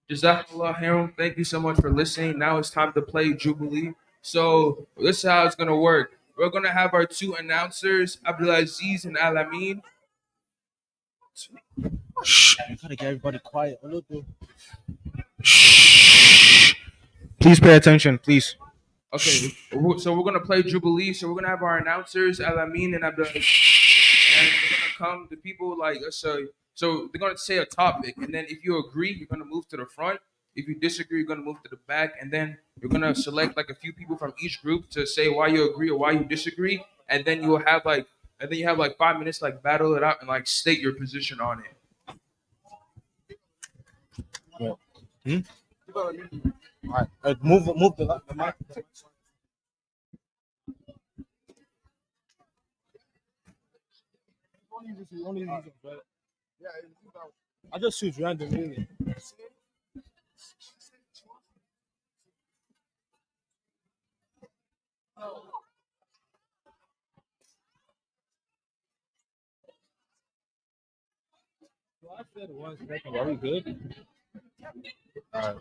Jazakallah Harum, thank you so much for listening. Now it's time to play Jubilee. So this is how it's gonna work. We're gonna have our two announcers, Abdulaziz and Alamin. Shh, you gotta get everybody quiet. Shh. Please pay attention, please. Okay, so we're gonna play Jubilee. So we're gonna have our announcers, Alamin and Abdulaziz, and we're gonna come. The people so they're gonna say a topic, and then if you agree, you're gonna move to the front. If you disagree, you're gonna move to the back, and then you're gonna select like a few people from each group to say why you agree or why you disagree, and then you have like 5 minutes like battle it out and like state your position on it. All right, move the mic. I just choose random, really. I said 1 second. Are we good? Alright.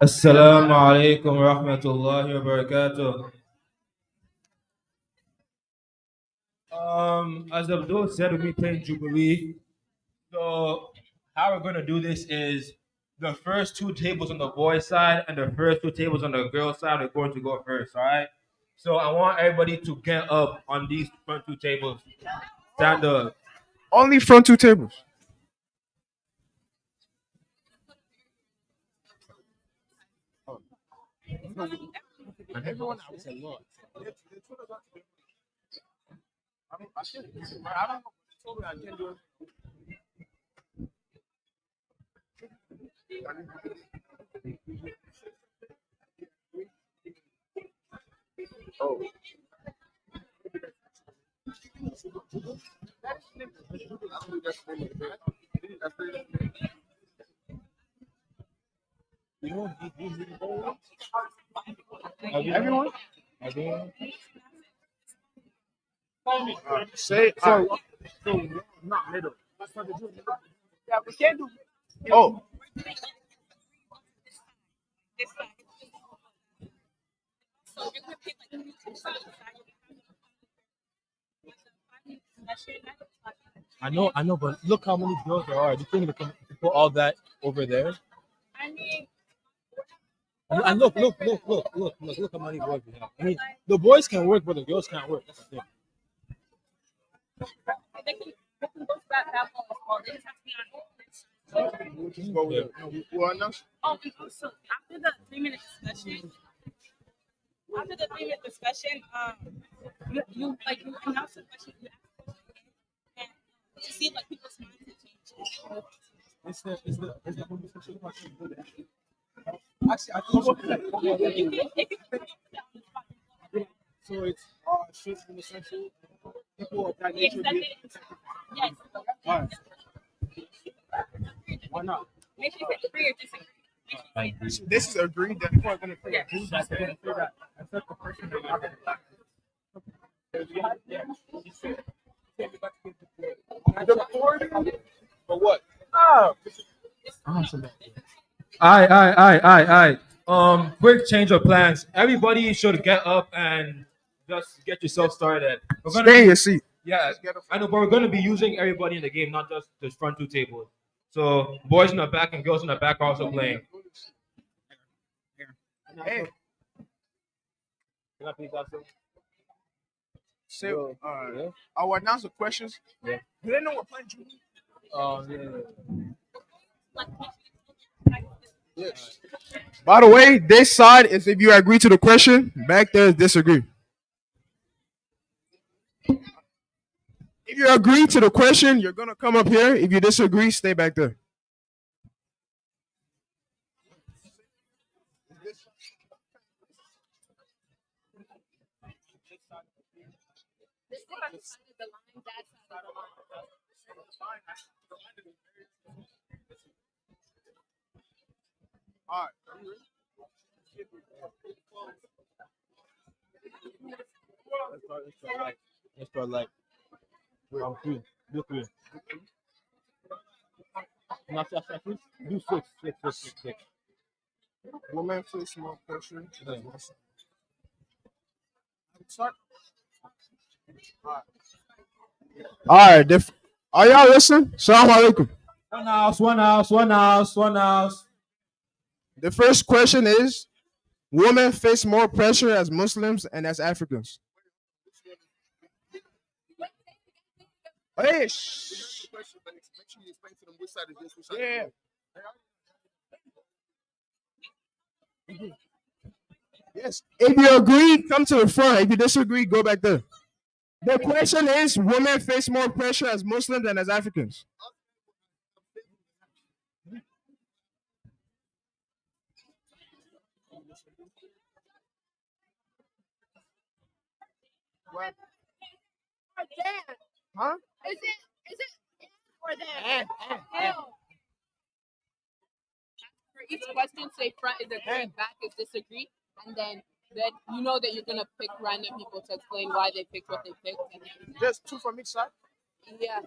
Assalamu alaikum wa rahmatullahi wa barakatuh. As Abdul said, we'll be playing Jubilee. So how we're gonna do this is the first two tables on the boy side and the first two tables on the girl side are going to go first. All right. So I want everybody to get up on these front two tables. Stand up. Only front two tables. And everyone else a lot. I don't know. I can't do it. Oh. Everyone? Say So not middle. yeah, we can't do. Oh. I know, but look how many girls there are. Do you think they can put all that over there? And look how many boys we have. I mean, the boys can work, but the girls can't work. That's the thing. We'll just go with it. Well, no. So after the 3-minute discussion, you announce a question, you ask a question, and to see like people's minds have changed. It's the homosexual question. Actually, I think so. It's straight homosexual people of that nature. Yes. All right. Why not? Make sure you say agree or disagree. This is agreed that people are going to say agree. That's going to say that. Except the person that got The recording? For what? Oh. Aye. Quick change of plans. Everybody should get up and just get yourself started. Stay in your seat. Yeah, I know, but we're gonna be using everybody in the game, not just the front two tables. So boys in the back and girls in the back are also playing. Hey. Can I please ask them? Say, I will announce the questions. Yeah. Do they know we're playing Jubilee? Yes. By the way, this side is if you agree to the question. Back there is disagree. If you agree to the question, you're gonna come up here. If you disagree, stay back there. All right. Let's start like. Three. Do three. Not please. Do six. Woman face more pressure. Yeah. Start. All right. Are y'all listening? Assalamu alaikum. One house. The first question is: women face more pressure as Muslims and as Africans. Hey, shh. Yeah. Yes. If you agree, come to the front. If you disagree, go back there. The question is: women face more pressure as Muslims than as Africans. Huh? Is it For each question, say front is agree, back is disagree, and then you know that you're gonna pick random people to explain why they picked what they picked. And then, Just two from each side. yeah.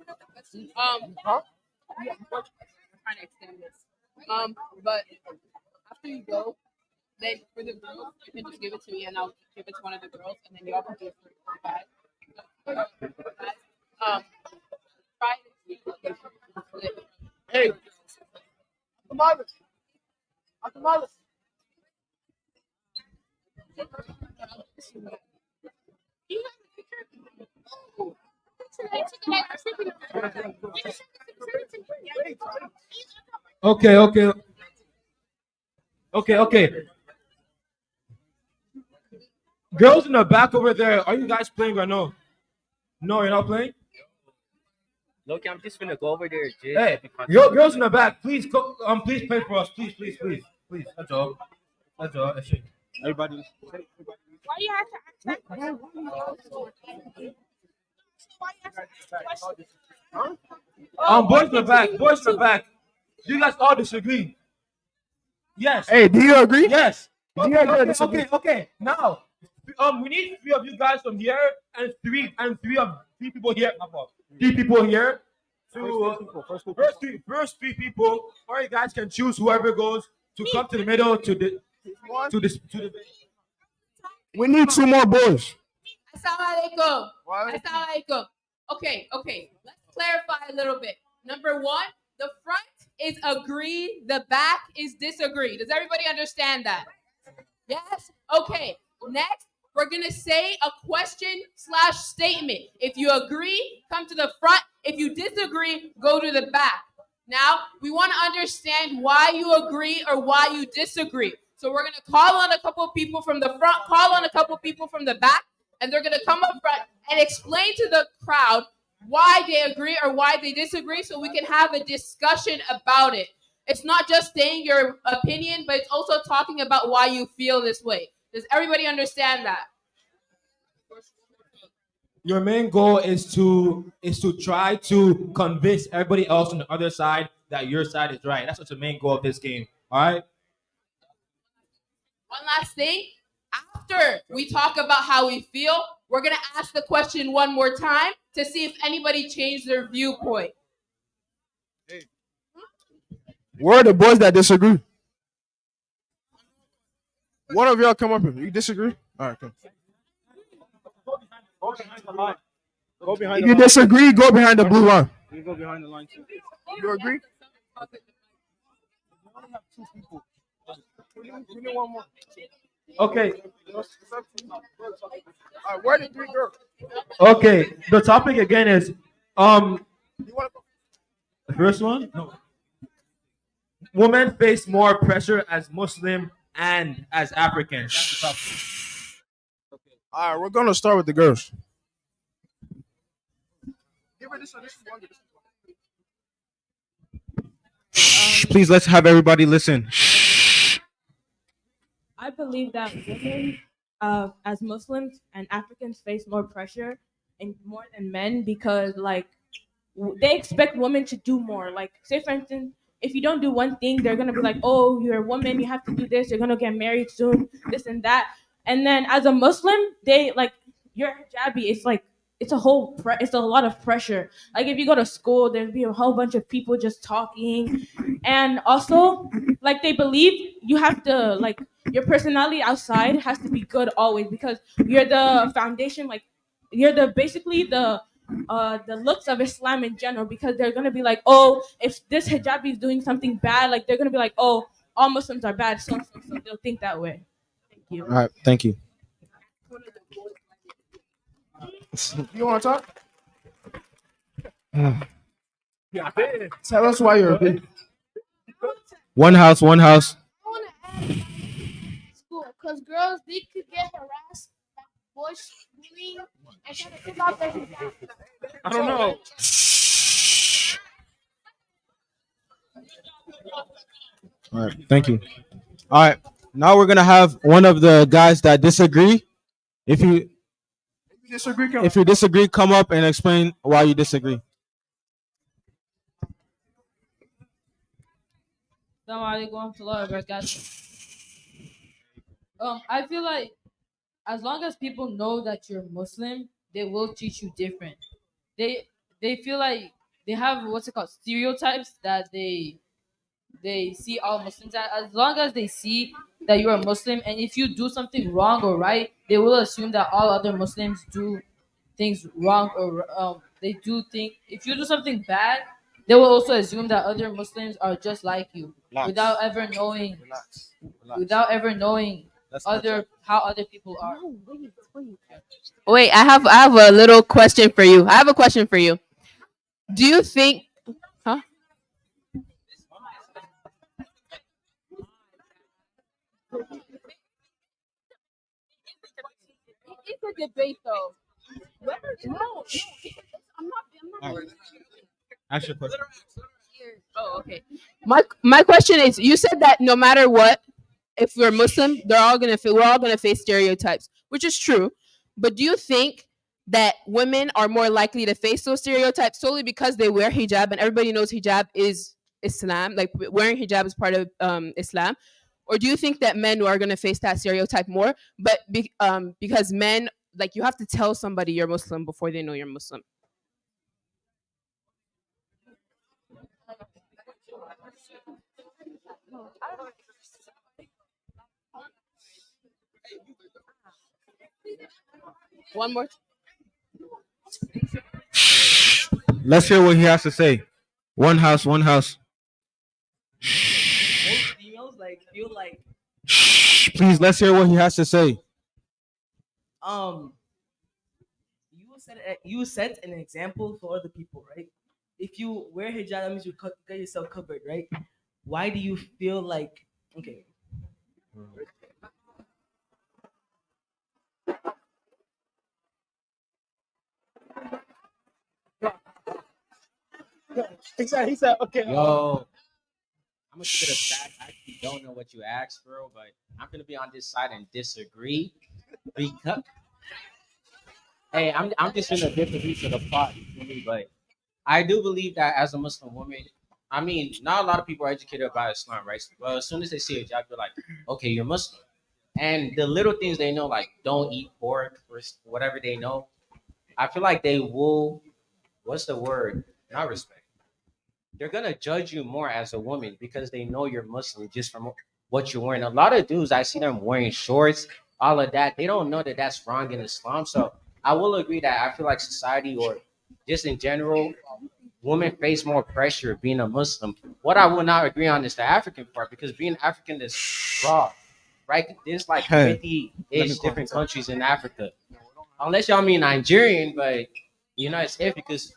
Yeah, I'm trying to extend this. But after you go, then for the girls, you can just give it to me, and I'll give it to one of the girls, and then y'all can do it for guys. Try to see what they split. Hey, Tamales. Tamales. Okay. Girls in the back over there, are you guys playing or no? No, you're not playing? Look, I'm just gonna go over there. Hey, girls in the back, please please play for us. Please. That's all. That's it. Everybody. Why you have to ask that question? Boys in the back. Do you guys all disagree? Yes. Hey, do you agree? Yes. Do you agree or disagree? Okay. Now, we need 3 of you guys from here and three people here. 3 people here. First three people, or you guys can choose whoever goes to come to the middle to the. We need 2 more boys. Assalamualaikum. Assalamualaikum. Okay. Let's clarify a little bit. Number 1, the front is agree, the back is disagree. Does everybody understand that? Yes? Okay. Next, we're going to say a question/statement. If you agree, come to the front. If you disagree, go to the back. Now, we want to understand why you agree or why you disagree. So we're going to call on a couple of people from the front, call on a couple of people from the back, and they're going to come up front and explain to the crowd why they agree or why they disagree so we can have a discussion about it. It's not just saying your opinion, but it's also talking about why you feel this way. Does everybody understand that? Your main goal is to try to convince everybody else on the other side that your side is right. That's what's the main goal of this game. All right? One last thing. After we talk about how we feel, we're going to ask the question one more time to see if anybody changed their viewpoint. Where are the boys that disagree? One of y'all come up here. You disagree? All right, come. Go behind the line. Go behind If the you line. disagree, go behind the blue line. You go behind the line too. You agree? We only have 2 people. We need one more. Okay. Where the 3 girls? Okay. The topic again is the first one? No. Women face more pressure as Muslim and as African. That's the topic. All right, we're gonna start with the girls. Give her this one. This is one. Please, let's have everybody listen. I believe that women, as Muslims and Africans, face more pressure and more than men because, they expect women to do more. Like, say for instance, if you don't do one thing, they're gonna be like, "Oh, you're a woman, you have to do this. You're gonna get married soon, this and that." And then as a Muslim, they your hijabi. It's a lot of pressure. Like if you go to school, there'd be a whole bunch of people just talking, and also they believe you have to your personality outside has to be good always because you're the foundation. You're basically the looks of Islam in general because they're gonna be like, oh, if this hijabi is doing something bad, they're gonna be like, oh, all Muslims are bad, so they'll think that way. Thank you. All right, thank you. You want to talk? Yeah. Tell us why you're a big. One house. I want to add school because girls they could get harassed by boys bullying and trying to pick off their hijab. I don't know. All right, thank you. All right, now we're gonna have one of the guys that disagree. If you disagree, come up and explain why you disagree. Assalamu alaikum warahmatullahi wabarakatuh. I feel like as long as people know that you're Muslim, they will treat you different. They they feel like they have what's it called stereotypes that they see all Muslims as long as they see that you're a Muslim, and if you do something wrong or right, they will assume that all other Muslims do things wrong or they do think if you do something bad, they will also assume that other Muslims are just like you Relax. without ever knowing Relax. other how other people are. Wait, I have a little question for you. I have a question for you. Do you think huh? It's a debate though. I'm not Ask your question. Oh, okay. My question is, you said that no matter what, if we're Muslim, we're all gonna face stereotypes, which is true. But do you think that women are more likely to face those stereotypes solely because they wear hijab and everybody knows hijab is Islam, like wearing hijab is part of Islam, or do you think that men are gonna face that stereotype more, but because men like you have to tell somebody you're Muslim before they know you're Muslim? One more. Let's hear what he has to say. One house, one house. Most females like feel like Please, let's hear what he has to say. um you set an example for other people, right? If you wear hijab, that means you get yourself covered, right? Why do you feel like okay? He said, okay. Yo, I'm gonna keep it a fact. I actually don't know what you asked, bro, but I'm gonna be on this side and disagree because hey, I'm just gonna disagree to the plot for me, but I do believe that as a Muslim woman, I mean, not a lot of people are educated about Islam, right? Well, as soon as they see a job, they're like, okay, you're Muslim. And the little things they know, like don't eat pork or whatever they know, I feel like they will, what's the word? Not respect. They're gonna judge you more as a woman because they know you're Muslim just from what you're wearing. A lot of dudes, I see them wearing shorts, all of that. They don't know that that's wrong in Islam. So I will agree that I feel like society or just in general, women face more pressure being a Muslim. What I will not agree on is the African part because being African is raw, right? There's like Hey, 50-ish different countries in Africa. Unless y'all mean Nigerian, but you know it's iffy because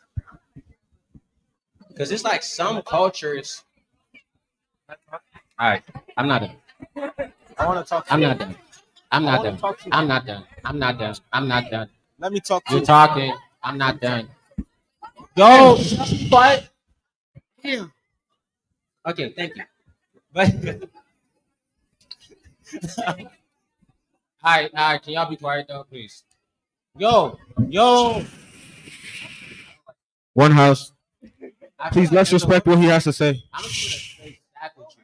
it's like some cultures. All right, I'm not done. I want to talk. I'm not done. I'm I not wanna done. talk to you. I'm not done. I'm not done. I'm not done. Let me talk to You're you. talking. I'm not done. Yo, But okay, thank you. But all right, can y'all be quiet though, please? Yo, one house. I feel Please, like let's as a respect what woman, he has to say. I'm just gonna straight stack with you.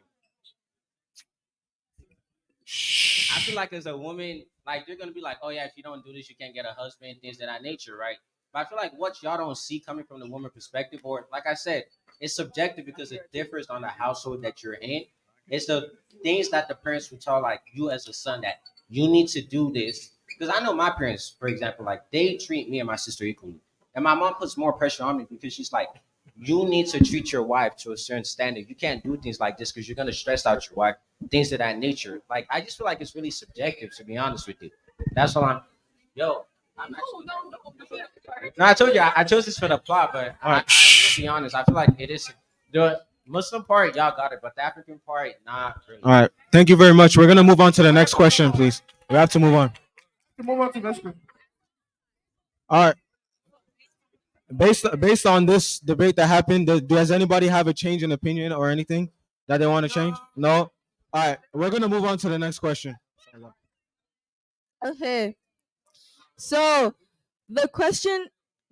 I feel like as a woman, like they're gonna be like, oh yeah, if you don't do this, you can't get a husband, things of that nature, right? But I feel like what y'all don't see coming from the woman perspective, or like I said, it's subjective because it differs on the household that you're in. It's the things that the parents would tell like you as a son that you need to do this. Because I know my parents, for example, like they treat me and my sister equally. And my mom puts more pressure on me because she's like, you need to treat your wife to a certain standard. You can't do things like this because you're gonna stress out your wife, things of that nature. Like I just feel like it's really subjective, to be honest with you. That's all I'm. Yo, I'm actually. No, I told you I chose this for the plot, but I will be honest. I feel like it is the Muslim part. Y'all got it, but the African part, not really. All right. Thank you very much. We're gonna move on to the next question, please. We have to move on. Move on to the next one. All right. Based on this debate that happened, does anybody have a change in opinion or anything that they want to change? No. All right. We're gonna move on to the next question. Okay. So the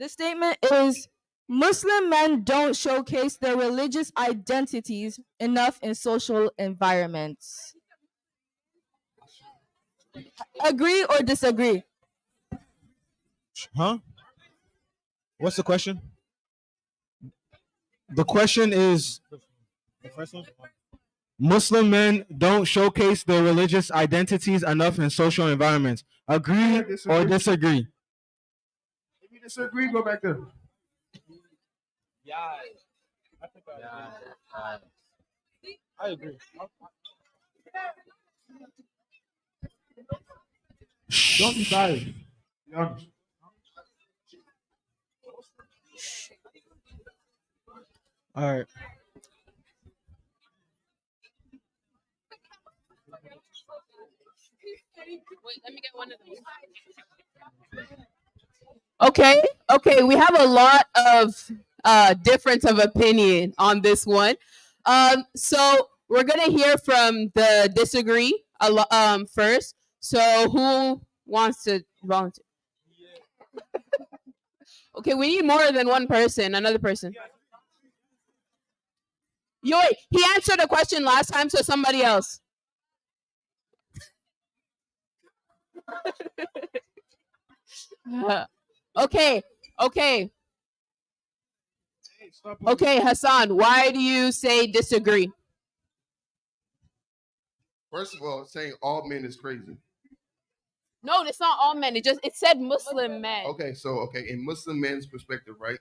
statement is Muslim men don't showcase their religious identities enough in social environments. Agree or disagree? Huh? What's the question? The question is the first one. Muslim men don't showcase their religious identities enough in social environments. Agree or disagree? If you disagree, go back there. I agree. Don't be tired. Be honest. All right. Wait, let me get one of those. Okay, we have a lot of difference of opinion on this one. So we're gonna hear from the disagree first. So who wants to volunteer? Okay, we need more than one person. Another person. Yo, wait, he answered a question last time, so somebody else. Okay. Okay, Hassan, why do you say disagree? First of all, saying all men is crazy. No, it's not all men. It said Muslim men. Okay, in Muslim men's perspective, right?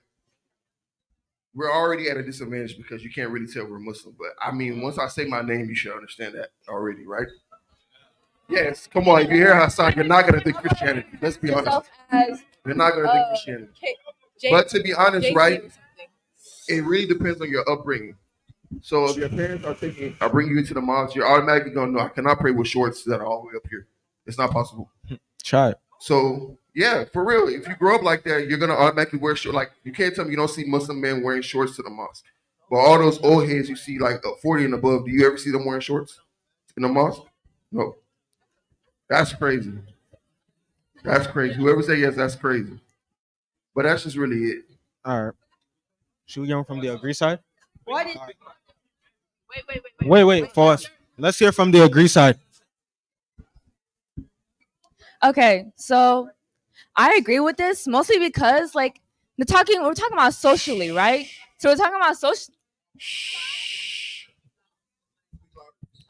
We're already at a disadvantage because you can't really tell we're Muslim. But I mean, once I say my name, you should understand that already, right? Yes, come on. If you hear Hassan, you're not gonna think Christianity. Let's be honest. You're not gonna think Christianity. But to be honest, right? It really depends on your upbringing. So if your parents are bringing you to the mosque, you're automatically gonna know I cannot pray with shorts that are all the way up here. It's not possible. Try it. So yeah, for real, if you grow up like that, you're gonna automatically wear shorts. Like you can't tell me you don't see Muslim men wearing shorts to the mosque. But all those old heads you see, like 40 and above, do you ever see them wearing shorts in the mosque? No. That's crazy. That's crazy. Whoever say yes, that's crazy. But that's just really it. All right. Should we get from the agree side? What is? Wait, for us. Let's hear from the agree side. Okay, so I agree with this mostly because like we're talking about socially, right? So we're talking about social.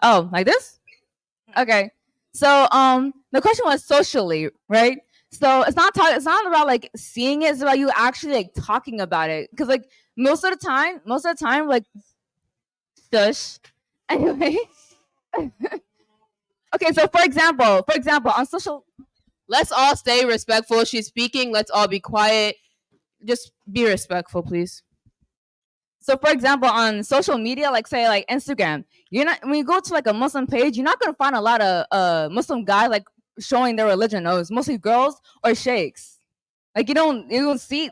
Oh, like this? Okay. So the question was socially, right? So it's not about like seeing it, it's about you actually like talking about it. Cause like most of the time, like shush. Anyway. Okay, so for example, on social. Let's all stay respectful. She's speaking. Let's all be quiet. Just be respectful, please. So for example, on social media, like say like Instagram, you're not when you go to like a Muslim page, you're not gonna find a lot of Muslim guys like showing their religion. No, it's mostly girls or sheikhs. Like you don't see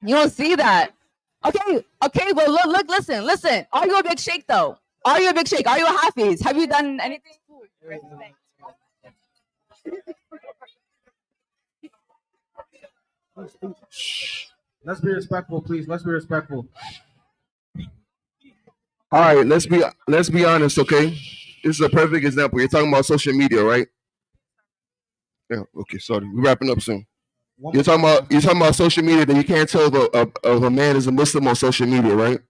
that. Okay, well look, listen. Are you a big sheikh though? Are you a big sheikh? Are you a hafiz? Have you done anything? Let's be respectful, please. Let's be respectful. All right, let's be honest, okay? This is a perfect example. You're talking about social media, right? Yeah. Okay. Sorry, we're wrapping up soon. You're talking about social media that you can't tell if a man is a Muslim on social media, right?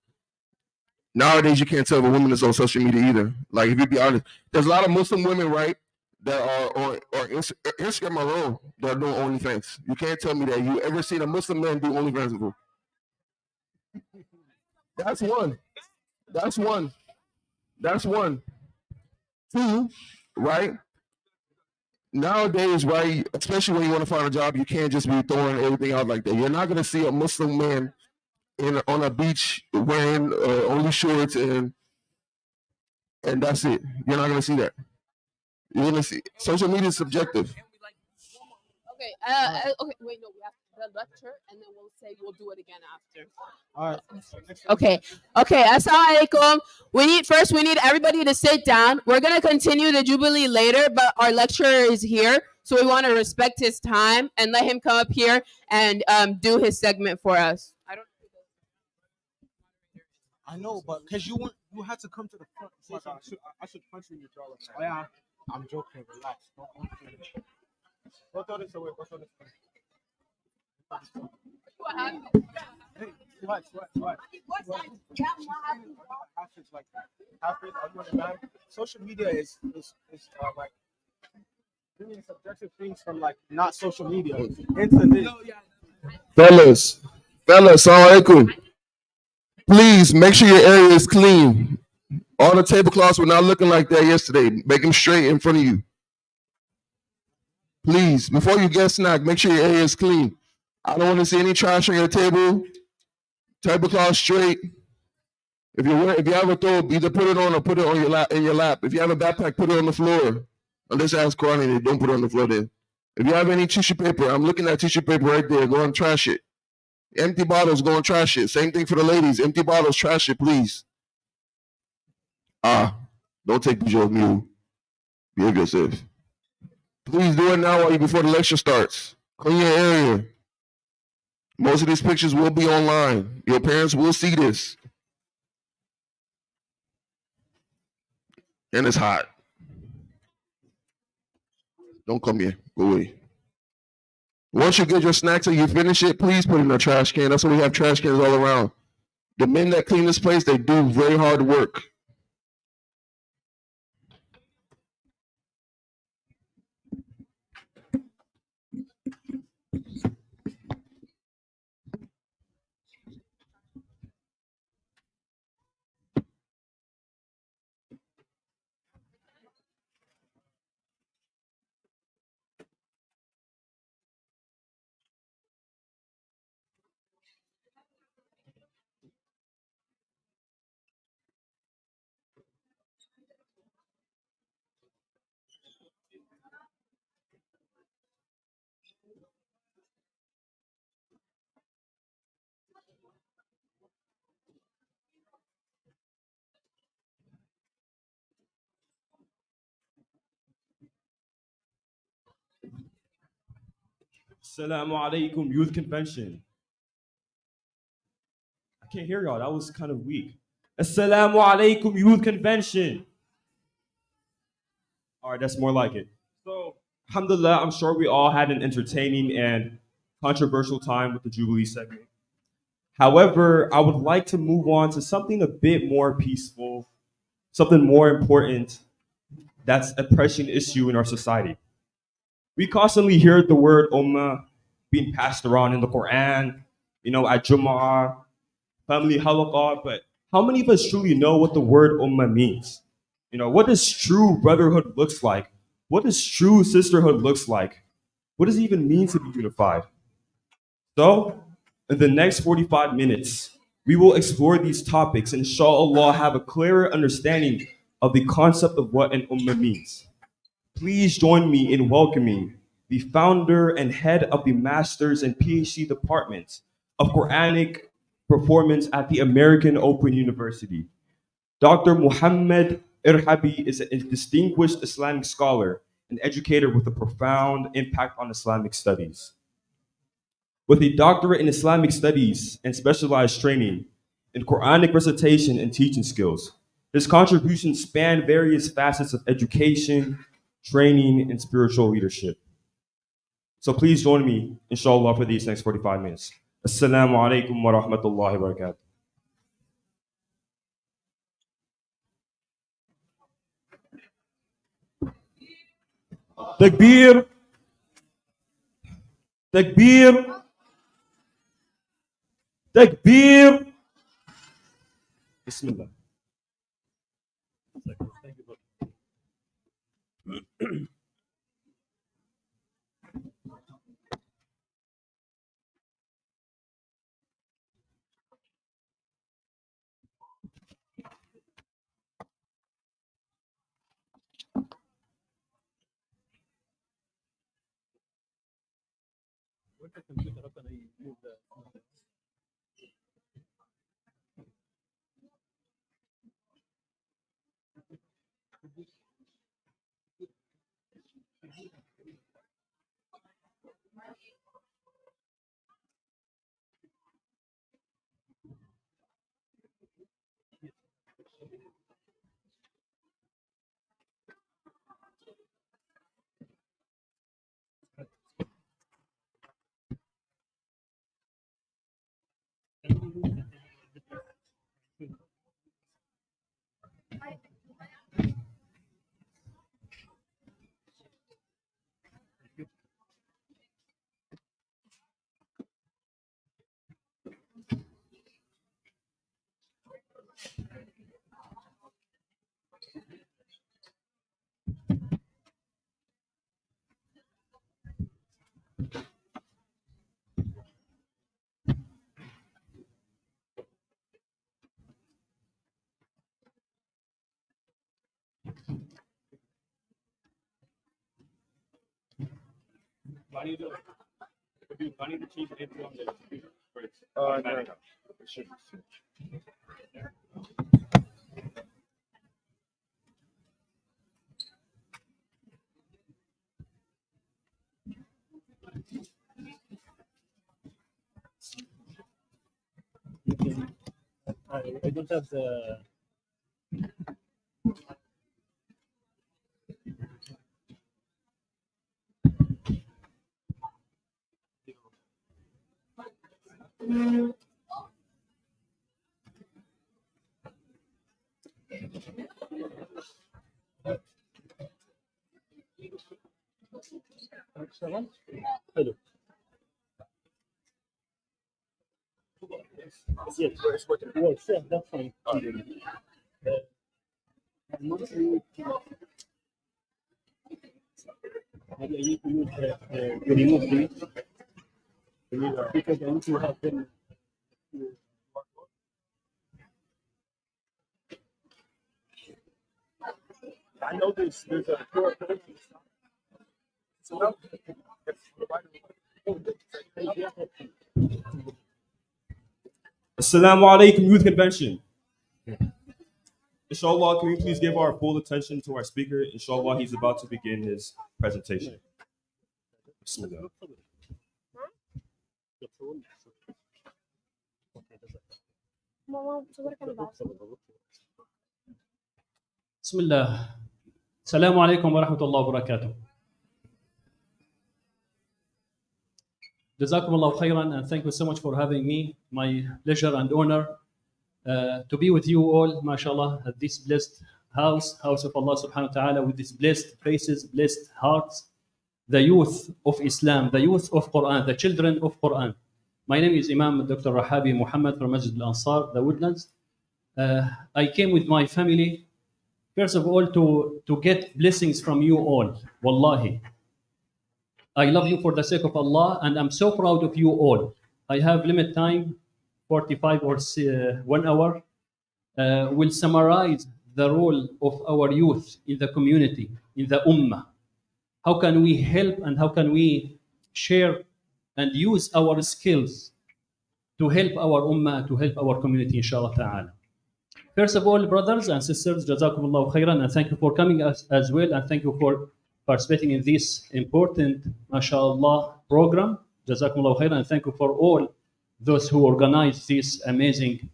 Nowadays, you can't tell if a woman is on social media either. Like, if you be honest, there's a lot of Muslim women, right, that are on Instagram alone that are doing OnlyFans. You can't tell me that you ever seen a Muslim man do OnlyFans before. That's one. Two, right? Nowadays, right, especially when you want to find a job, you can't just be throwing everything out like that. You're not gonna see a Muslim man on a beach wearing only shorts and that's it. You're not gonna see that. You're gonna see social media is subjective. Okay. Okay. Wait. No. We have the lecture, and then we'll do it again after. All right. Okay. Assalamu alaikum. We need everybody to sit down. We're gonna continue the Jubilee later, but our lecturer is here, so we want to respect his time and let him come up here and do his segment for us. I don't. I know, but because you had to come to the front. Oh my God, I should punch you in your jaw right now. Oh yeah, I'm joking. Relax. Don't throw this away. Don't throw this away. What happened? Hey, what? Hafiz, like Hafiz, are you on the man? Social media is like bringing subjective things from like not social media into this. Fellas, Assalamu alaikum. Please make sure your area is clean. All the tablecloths were not looking like that yesterday. Make them straight in front of you. Please, before you get snack, make sure your area is clean. I don't want to see any trash on your table. Tablecloth straight. If you have a throw, either put it on or put it on your lap in your lap. If you have a backpack, put it on the floor. Unless I ask Quran, don't put it on the floor then. If you have any tissue paper, I'm looking at tissue paper right there. Go and trash it. Empty bottles, go and trash it. Same thing for the ladies. Empty bottles, trash it, please. Don't take pictures of me. Behave yourself. Please do it now before the lecture starts. Clean your area. Most of these pictures will be online. Your parents will see this. And it's hot. Don't come here. Go away. Once you get your snacks and you finish it, please put it in a trash can. That's why we have trash cans all around. The men that clean this place, they do very hard work. Assalamu alaikum, youth convention. I can't hear y'all. That was kind of weak. Assalamu alaikum, youth convention. All right, that's more like it. So, alhamdulillah, I'm sure we all had an entertaining and controversial time with the Jubilee segment. However, I would like to move on to something a bit more peaceful, something more important that's a pressing issue in our society. We constantly hear the word ummah being passed around in the Quran, at Jumu'ah, family halaqah, but how many of us truly know what the word ummah means? What does true brotherhood looks like? What does true sisterhood looks like? What does it even mean to be unified? So, in the next 45 minutes, we will explore these topics and inshallah have a clearer understanding of the concept of what an ummah means. Please join me in welcoming the founder and head of the Master's and PhD departments of Quranic performance at the American Open University. Dr. Muhammad Irhabi is a distinguished Islamic scholar and educator with a profound impact on Islamic studies. With a doctorate in Islamic studies and specialized training in Quranic recitation and teaching skills, his contributions span various facets of education, training, and spiritual leadership. So please join me, inshallah, for these next 45 minutes. Assalamu alaikum wa rahmatullahi wa barakatuh. Takbir. Takbir. Takbir. Bismillah. No. I don't have the. Hello. Yes, works. Yeah, that's fine. Mostly, maybe I need to use to remove these because I need to have them. I know there's a QR code. So now, Assalamu alaikum, Youth Convention. Inshallah, can we please give our full attention to our speaker? Inshallah, he's about to begin his presentation. Bismillah. بسم الله السلام عليكم ورحمة الله وبركاته. جزاكم الله خيرا and thank you so much for having me. My pleasure and honor to be with you all, mashallah, at this blessed house of Allah subhanahu wa ta'ala, with these blessed faces, blessed hearts, the youth of Islam, the youth of Quran, the children of Quran. My name is Imam Dr. Rahabi Muhammad from Masjid-ul, the Woodlands. I came with my family, first of all, to get blessings from you all. Wallahi. I love you for the sake of Allah, and I'm so proud of you all. I have limit time, 45 or 1 hour. Will summarize the role of our youth in the community, in the ummah. How can we help and how can we share and use our skills to help our ummah, to help our community, inshallah ta'ala. First of all, brothers and sisters, jazakumullahu khairan, and thank you for coming as well, and thank you for participating in this important, mashallah, program. Jazakumullahu khairan, and thank you for all those who organize this amazing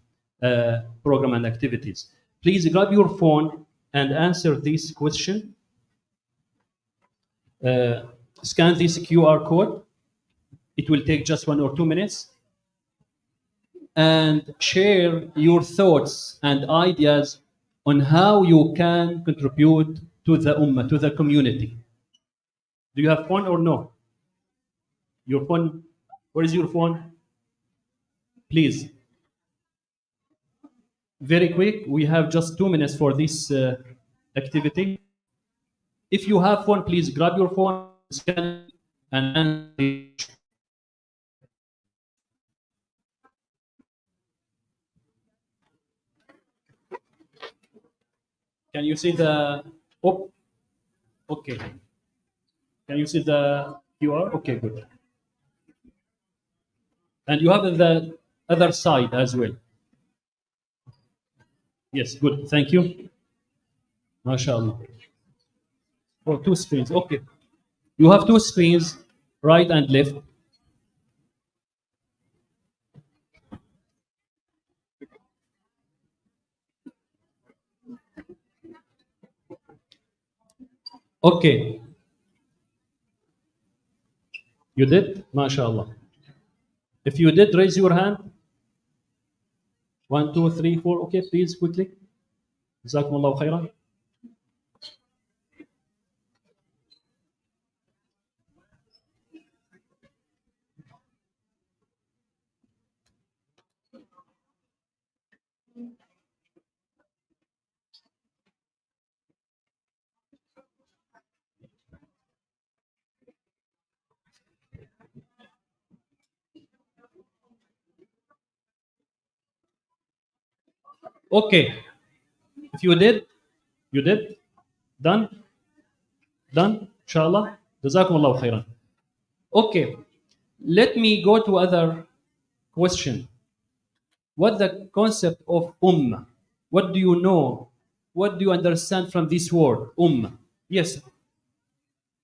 program and activities. Please grab your phone and answer this question. Scan this QR code. It will take just 1 or 2 minutes. And share your thoughts and ideas on how you can contribute to the ummah, to the community. Do you have phone or no? Your phone? Where is your phone? Please. Very quick. We have just 2 minutes for this activity. If you have phone, please grab your phone, scan, and answer. Can you see the? Oh, okay. Can you see the QR? Okay, good. And you have the other side as well. Yes, good. Thank you. MashaAllah. Oh, 2 screens. Okay. You have 2 screens, right and left. Okay. You did? MashaAllah. If you did, raise your hand. 1, 2, 3, 4. Okay, please, quickly. Jazakumullahu khairan. Okay. If you did, you did. Done. Done. Inshallah. Jazakum Allah khairan. Okay. Let me go to other question. What the concept of ummah? What do you know? What do you understand from this word, ummah? Yes.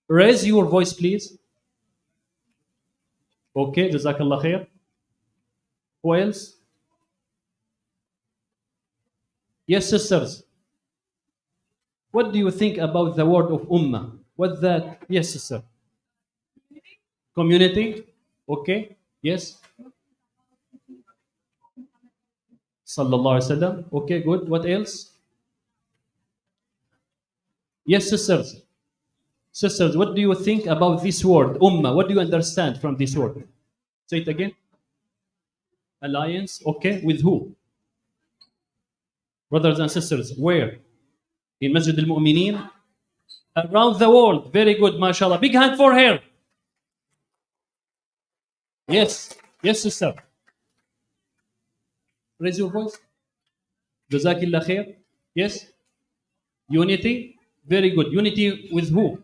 Raise your voice, please. Okay, Jazakallah khair. Who else? Yes, sisters. What do you think about the word of ummah? What that? Yes, sister. Community. Okay. Yes. Sallallahu Alaihi Wasallam. Okay, good. What else? Yes, sisters. Sisters, what do you think about this word, ummah? What do you understand from this word? Say it again. Alliance. Okay. With who? Brothers and sisters. Where? In Masjid-ul around the world. Very good, mashallah. Big hand for her. Yes. Yes, sister. Raise your voice. Jazakillah khair. Yes. Unity. Very good. Unity with who?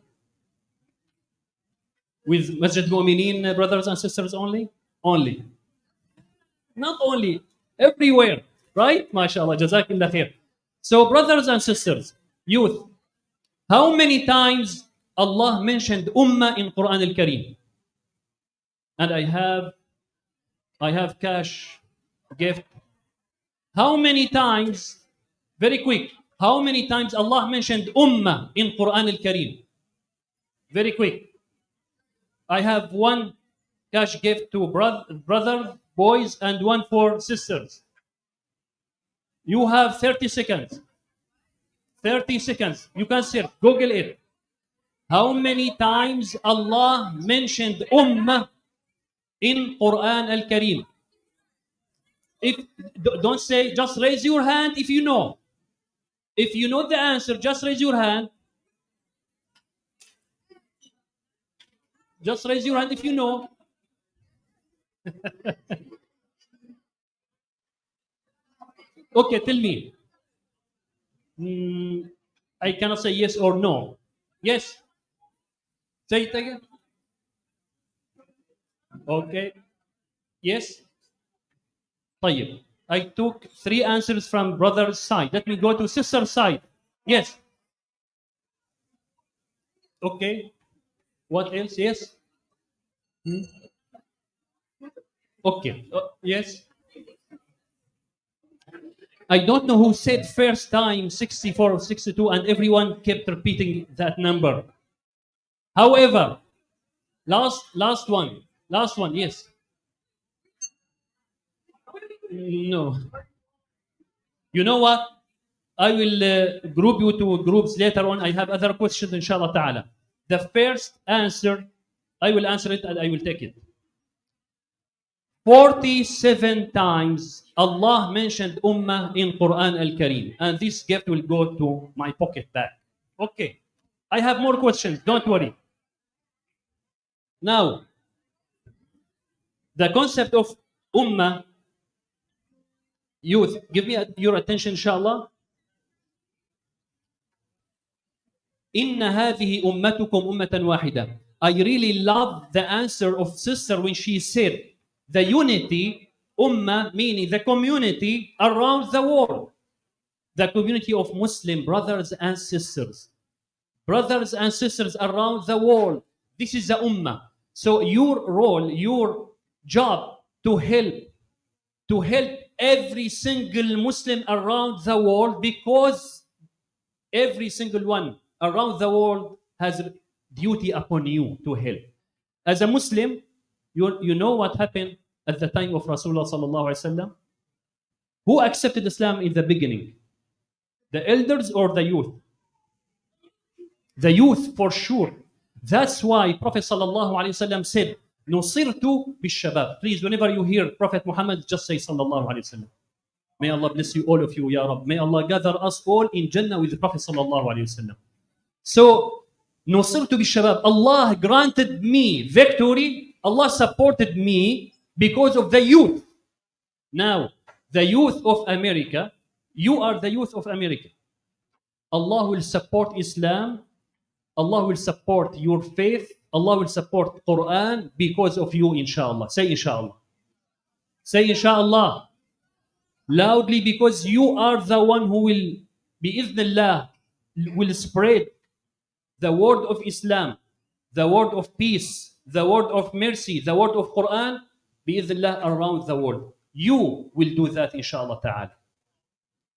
With Masjid Mu'mineen, brothers and sisters only? Only. Not only. Everywhere. Right? MashaAllah. Jazakillah khair. So, brothers and sisters, youth, how many times Allah mentioned Ummah in Quran al-Kareem? And I have cash gift. How many times, very quick, how many times Allah mentioned Ummah in Quran al-Kareem? Very quick. I have one cash gift to brother, boys, and one for sisters. You have 30 seconds. 30 seconds. You can search, Google it. How many times Allah mentioned Ummah in Quran al-Kareem? If don't say, just raise your hand if you know. If you know the answer, just raise your hand. Just raise your hand if you know. Okay, tell me. I cannot say yes or no. Yes. Say it again. Okay. Yes. طيب. I took 3 answers from brother's side. Let me go to sister's side. Yes. Okay. What else? Yes. Okay. Yes. I don't know who said first time 64 or 62, and everyone kept repeating that number. However, last one, yes. No. You know what? I will group you to groups later on. I have other questions, inshallah ta'ala. The first answer, I will answer it and I will take it. 47 times Allah mentioned Ummah in Quran al-Kareem. And this gift will go to my pocket bag. Okay. I have more questions. Don't worry. Now, the concept of Ummah, youth, give me your attention, inshallah. إن هذه أمتكم أمة واحدة. I really love the answer of sister when she said the unity, ummah, meaning the community around the world. The community of Muslim brothers and sisters. Brothers and sisters around the world. This is the ummah. So your role, your job to help every single Muslim around the world, because every single one around the world has a duty upon you to help. As a Muslim, you know what happened at the time of Rasulullah sallallahu alaihi wasallam? Who accepted Islam in the beginning? The elders or the youth? The youth, for sure. That's why Prophet sallallahu alaihi wasallam said, "Nusirtu bishabab." Please, whenever you hear Prophet Muhammad, just say sallallahu alaihi wasallam. May Allah bless you, all of you, Ya Rab. May Allah gather us all in Jannah with the Prophet sallallahu alaihi wasallam. So, Nusirtu bishabab. Allah granted me victory. Allah supported me because of the youth. Now, the youth of America, You are the youth of America. Allah will support Islam. Allah will support your faith. Allah will support Quran because of you, inshallah. Say inshallah. Say inshallah. Loudly, because you are the one who will, bi'idhnillah, will spread the word of Islam, the word of peace, the word of mercy, the word of Quran, bi'idhnillah, around the world. You will do that, inshallah ta'ala.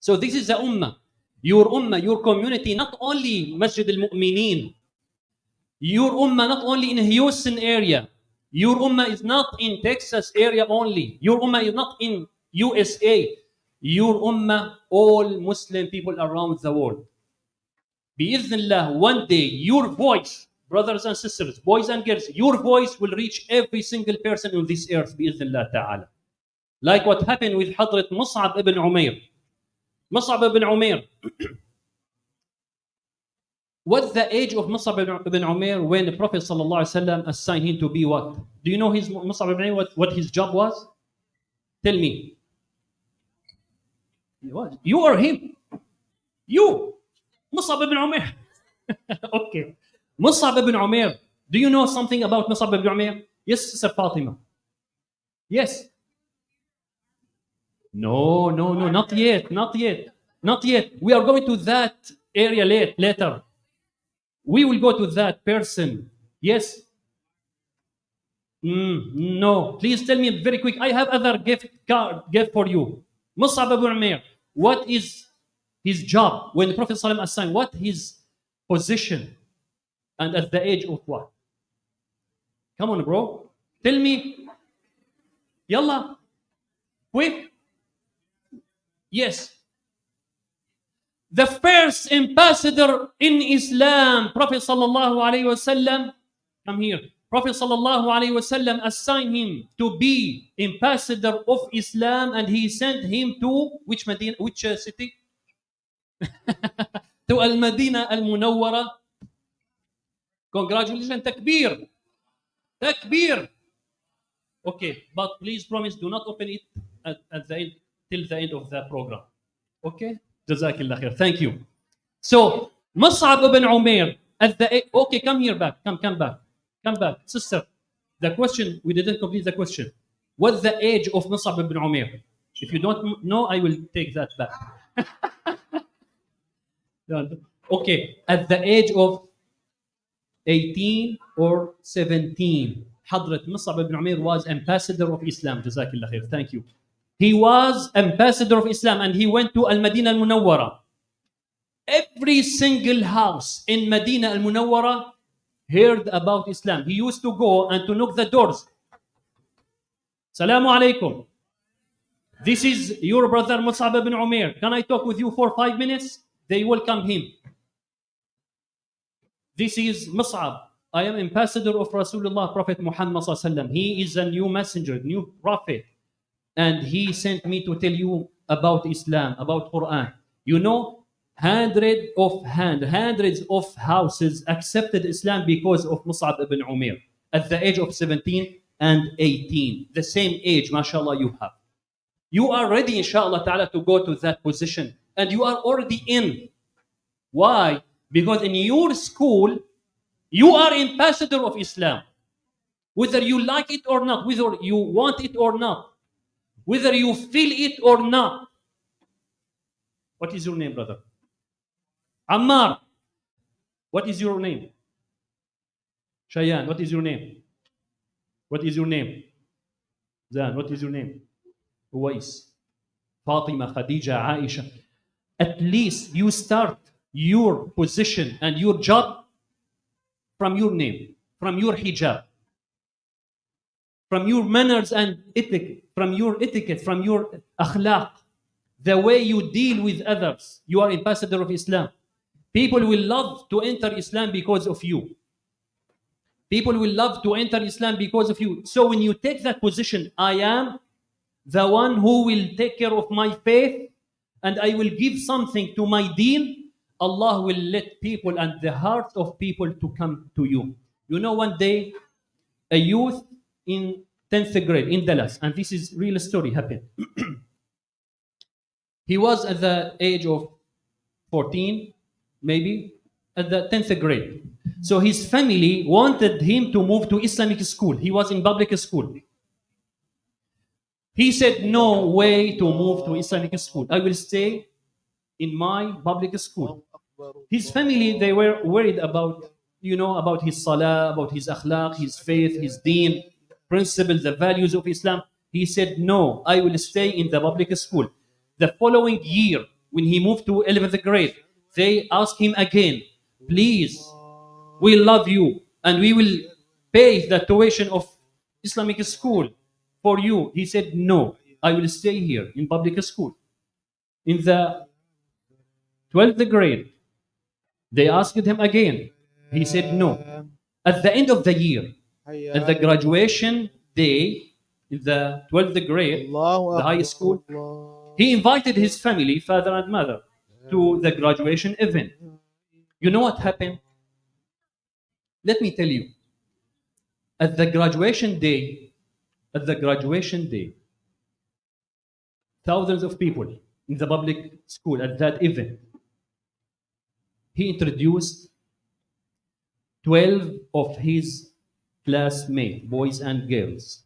So this is the ummah, your community, not only Masjid-ul-Mu'mineen, your ummah not only in Houston area, your ummah is not in Texas area only, your ummah is not in USA, your ummah, all Muslim people around the world. Bi'idhnillah, one day your voice, brothers and sisters, boys and girls, your voice will reach every single person on this earth, bi'idhnillah ta'ala. Like what happened with Hadrat Mus'ab ibn Umair. Mus'ab ibn Umair. What's the age of Mus'ab ibn Umair when the Prophet ﷺ assigned him to be what? Do you know his Mus'ab ibn Umair, what his job was? Tell me. You or him? You. Mus'ab ibn Umair. Okay. Mus'ab ibn Umair. Do you know something about Mus'ab ibn Umair? Yes, Sister Fatima. Yes. No, not yet. We are going to that area later. We will go to that person. Yes. No. Please tell me very quick. I have other gift for you. Mus'ab ibn Umair. What is his job when the Prophet ﷺ assigned? What his position? And at the age of what? Come on, bro. Tell me. Yalla. Quick. Yes. The first ambassador in Islam, Prophet sallallahu alaihi wasallam, come here. Prophet sallallahu alaihi wasallam assigned him to be ambassador of Islam, and he sent him to which Medina, which city? To Al-Madinah Al-Munawwara. Congratulations, takbir. Takbir. Okay, but please promise, do not open it at the end, till the end of the program. Okay? Jazakillah khair. Thank you. So, Mus'ab ibn Umair, okay, come here back. Come back. Sister, the question, we didn't complete the question. What's the age of Mus'ab ibn Umair? If you don't know, I will take that back. Okay, at the age of 18 or 17, Hadrat Mus'ab ibn Umair was ambassador of Islam. Jazakillah khair. Thank you. He was ambassador of Islam, and he went to Al-Madinah Al-Munawwara. Every single house in Madinah Al-Munawwara heard about Islam. He used to go and to knock the doors. Salamu alaikum. This is your brother Mus'ab ibn Umair. Can I talk with you for 5 minutes? They welcome him. This is Mus'ab. I am ambassador of Rasulullah, Prophet Muhammad sallallahu alaihi wasallam. He is a new messenger, new prophet. And he sent me to tell you about Islam, about Quran. You know, hundreds of houses accepted Islam because of Mus'ab ibn Umair at the age of 17 and 18. The same age, mashallah, you have. You are ready, inshallah ta'ala, to go to that position. And you are already in. Why? Because in your school, you are ambassador of Islam. Whether you like it or not, whether you want it or not, whether you feel it or not. What is your name, brother? Ammar. What is your name? Shayan. What is your name? What is your name? Zan. What is your name? Uwais. Fatima, Khadija, Aisha. At least you start your position and your job from your name, from your hijab, from your manners and etiquette, from your akhlaq, the way you deal with others. You are ambassador of Islam. People will love to enter Islam because of you. People will love to enter Islam because of you. So when you take that position, I am the one who will take care of my faith, and I will give something to my deen. Allah will let people and the hearts of people to come to you. You know, one day, a youth in 10th grade in Dallas, and this is real story happened. He was at the age of 14, maybe, at the 10th grade. So his family wanted him to move to Islamic school. He was in public school. He said, no way to move to Islamic school. I will stay in my public school. His family, they were worried about, about his salah, about his akhlaq, his faith, his deen, principles, the values of Islam. He said, no, I will stay in the public school. The following year, when he moved to 11th grade, they asked him again, please, we love you and we will pay the tuition of Islamic school for you. He said, no, I will stay here in public school. In the 12th grade, they asked him again. He said no. At the end of the year, at the graduation day, in the 12th grade, the high school, he invited his family, father and mother, to the graduation event. You know what happened? Let me tell you. At the graduation day, thousands of people in the public school at that event, he introduced 12 of his classmates, boys and girls.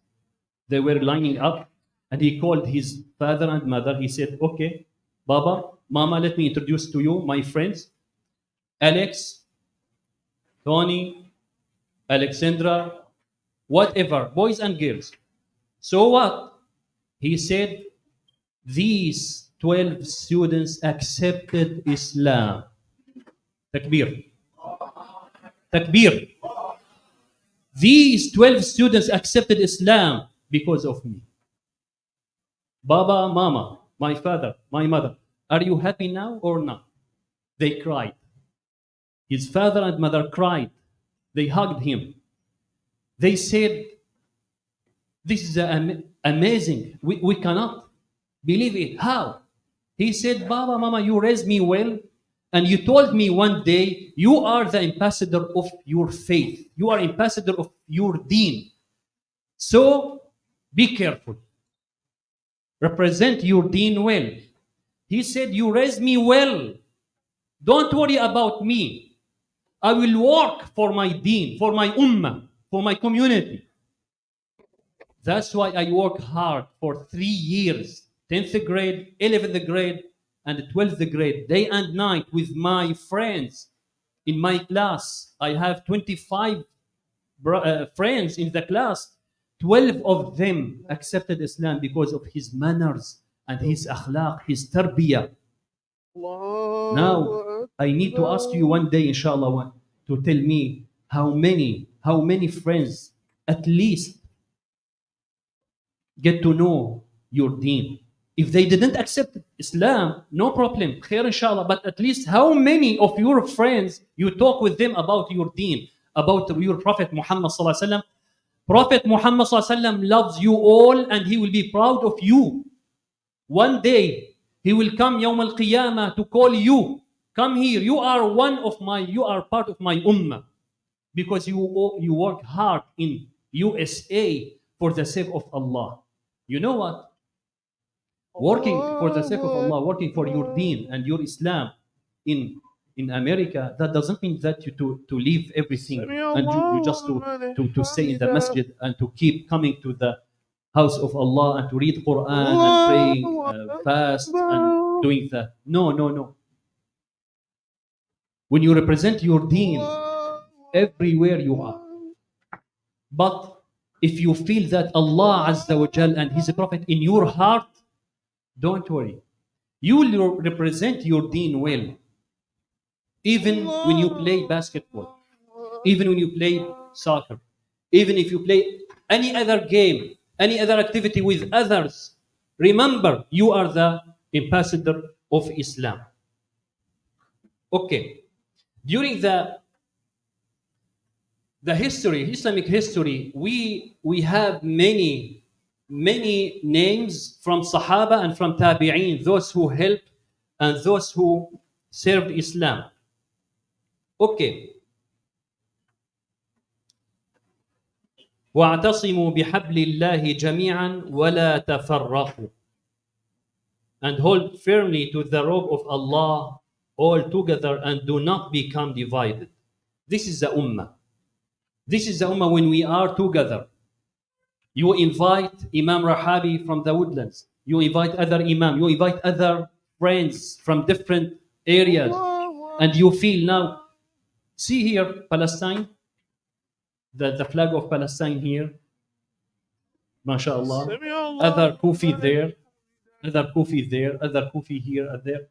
They were lining up, and he called his father and mother. He said, okay, Baba, Mama, let me introduce to you my friends, Alex, Tony, Alexandra, whatever, boys and girls. So what? He said, these 12 students accepted Islam. Takbir. Takbir. These 12 students accepted Islam because of me. Baba, Mama, my father, my mother, are you happy now or not? They cried. His father and mother cried. They hugged him. They said, this is amazing. We cannot believe it. How? He said, Baba, Mama, you raised me well. And you told me one day, you are the ambassador of your faith. You are ambassador of your deen. So be careful. Represent your deen well. He said, you raised me well. Don't worry about me. I will work for my deen, for my ummah, for my community. That's why I work hard for 3 years, 10th grade, 11th grade, and 12th grade, day and night with my friends in my class. I have 25 friends in the class. 12 of them accepted Islam because of his manners and his akhlaq, his tarbiyah. Now, I need to ask you one day, inshallah, to tell me how many friends at least get to know your deen. If they didn't accept Islam, no problem, khair inshallah, but at least how many of your friends you talk with them about your deen, about your Prophet Muhammad sallallahu alaihi wasallam? Prophet Muhammad sallallahu alaihi wasallam loves you all and he will be proud of you. One day, he will come Yawm al-Qiyamah to call you. Come here, you are part of my ummah. Because you work hard in USA for the sake of Allah. You know what? Working for the sake of Allah, working for your deen and your Islam in America, that doesn't mean that you to leave everything and you just to stay in the masjid and to keep coming to the house of Allah and to read Quran and praying, fast and doing that. No. When you represent your deen everywhere you are. But if you feel that Allah Azza wa Jal and His Prophet in your heart, don't worry. You will represent your deen well. Even when you play basketball, even when you play soccer, even if you play any other game, any other activity with others, remember you are the ambassador of Islam. Okay. During the history, Islamic history, we have many names from Sahaba and from Tabi'een, those who helped and those who served Islam. Okay. واعتصموا بحبل الله جميعا ولا تفرقوا. and hold firmly to the rope of Allah all together and do not become divided. This is the Ummah. This is the Ummah when we are together. You invite Imam Rahabi from the Woodlands. You invite other Imam. You invite other friends from different areas. And you feel now, see here, Palestine, the flag of Palestine here. MashaAllah. Other Kufi there, other Kufi there, other Kufi here, and there.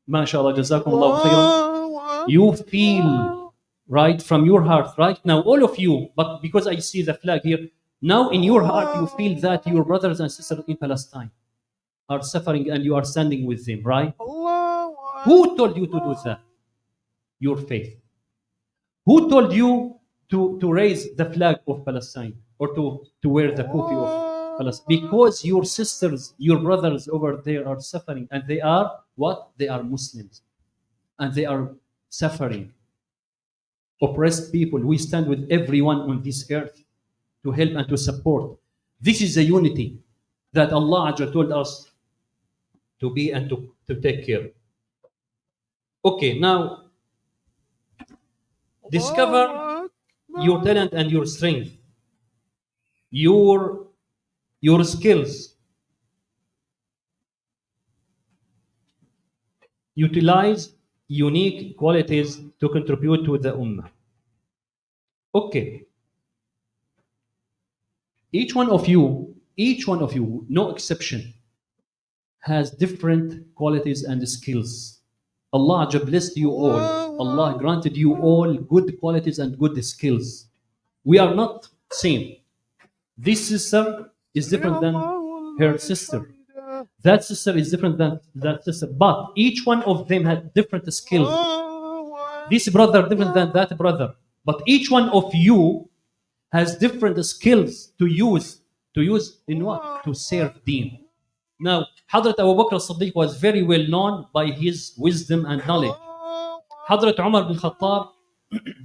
MashaAllah, Jazakumullah khairan. You feel right from your heart right now, all of you, but because I see the flag here, now in your heart you feel that your brothers and sisters in Palestine are suffering and you are standing with them, right? Who told you to do that? Your faith. Who told you to raise the flag of Palestine or to wear the kufi of Palestine? Because your sisters, your brothers over there are suffering, and they are what? They are Muslims. And they are suffering. Oppressed people. We stand with everyone on this earth to help and to support. This is the unity that Allah Ajal told us to be and to take care. Okay, now discover your talent and your strength, your skills. Utilize unique qualities to contribute to the Ummah. Okay. Each one of you, no exception, has different qualities and skills. Allah blessed you all. Allah granted you all good qualities and good skills. We are not same. This sister is different than her sister. That sister is different than that sister. But each one of them had different skills. This brother different than that brother. But each one of you has different skills to use in what? To serve Deen. Now, Hadrat Abu Bakr as-Siddiq was very well known by his wisdom and knowledge. Hadrat Umar bin Khattab,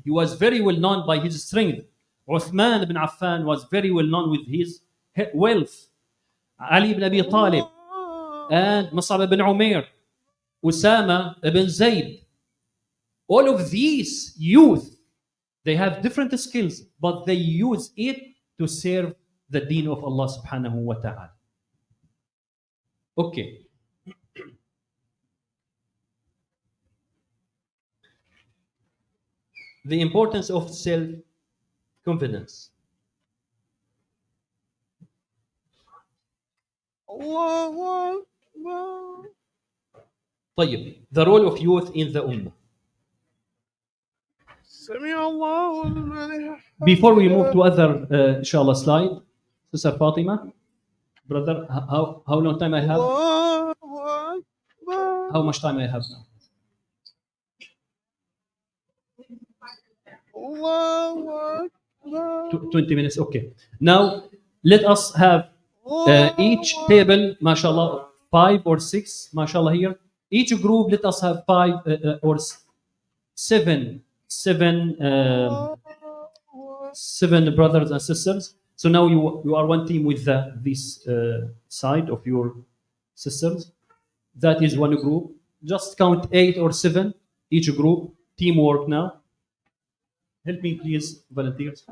he was very well known by his strength. Uthman ibn Affan was very well known with his wealth. Ali ibn Abi Talib and Mus'ab ibn Umair, Usama ibn Zayd. All of these youth, they have different skills, but they use it to serve the deen of Allah subhanahu wa ta'ala. Okay. The importance of self-confidence. طيب. The role of youth in the Ummah. Before we move to other, inshallah, slide, Sister Fatima, brother, how long time I have? How much time I have now? 20 minutes, okay. Now, let us have each table, mashallah, 5 or 6, mashallah, here. Each group, let us have 5 or 7 brothers and sisters. So now you are one team with this side of your sisters. That is one group. Just count 8 or 7 each group. Teamwork now. Help me, please, volunteers.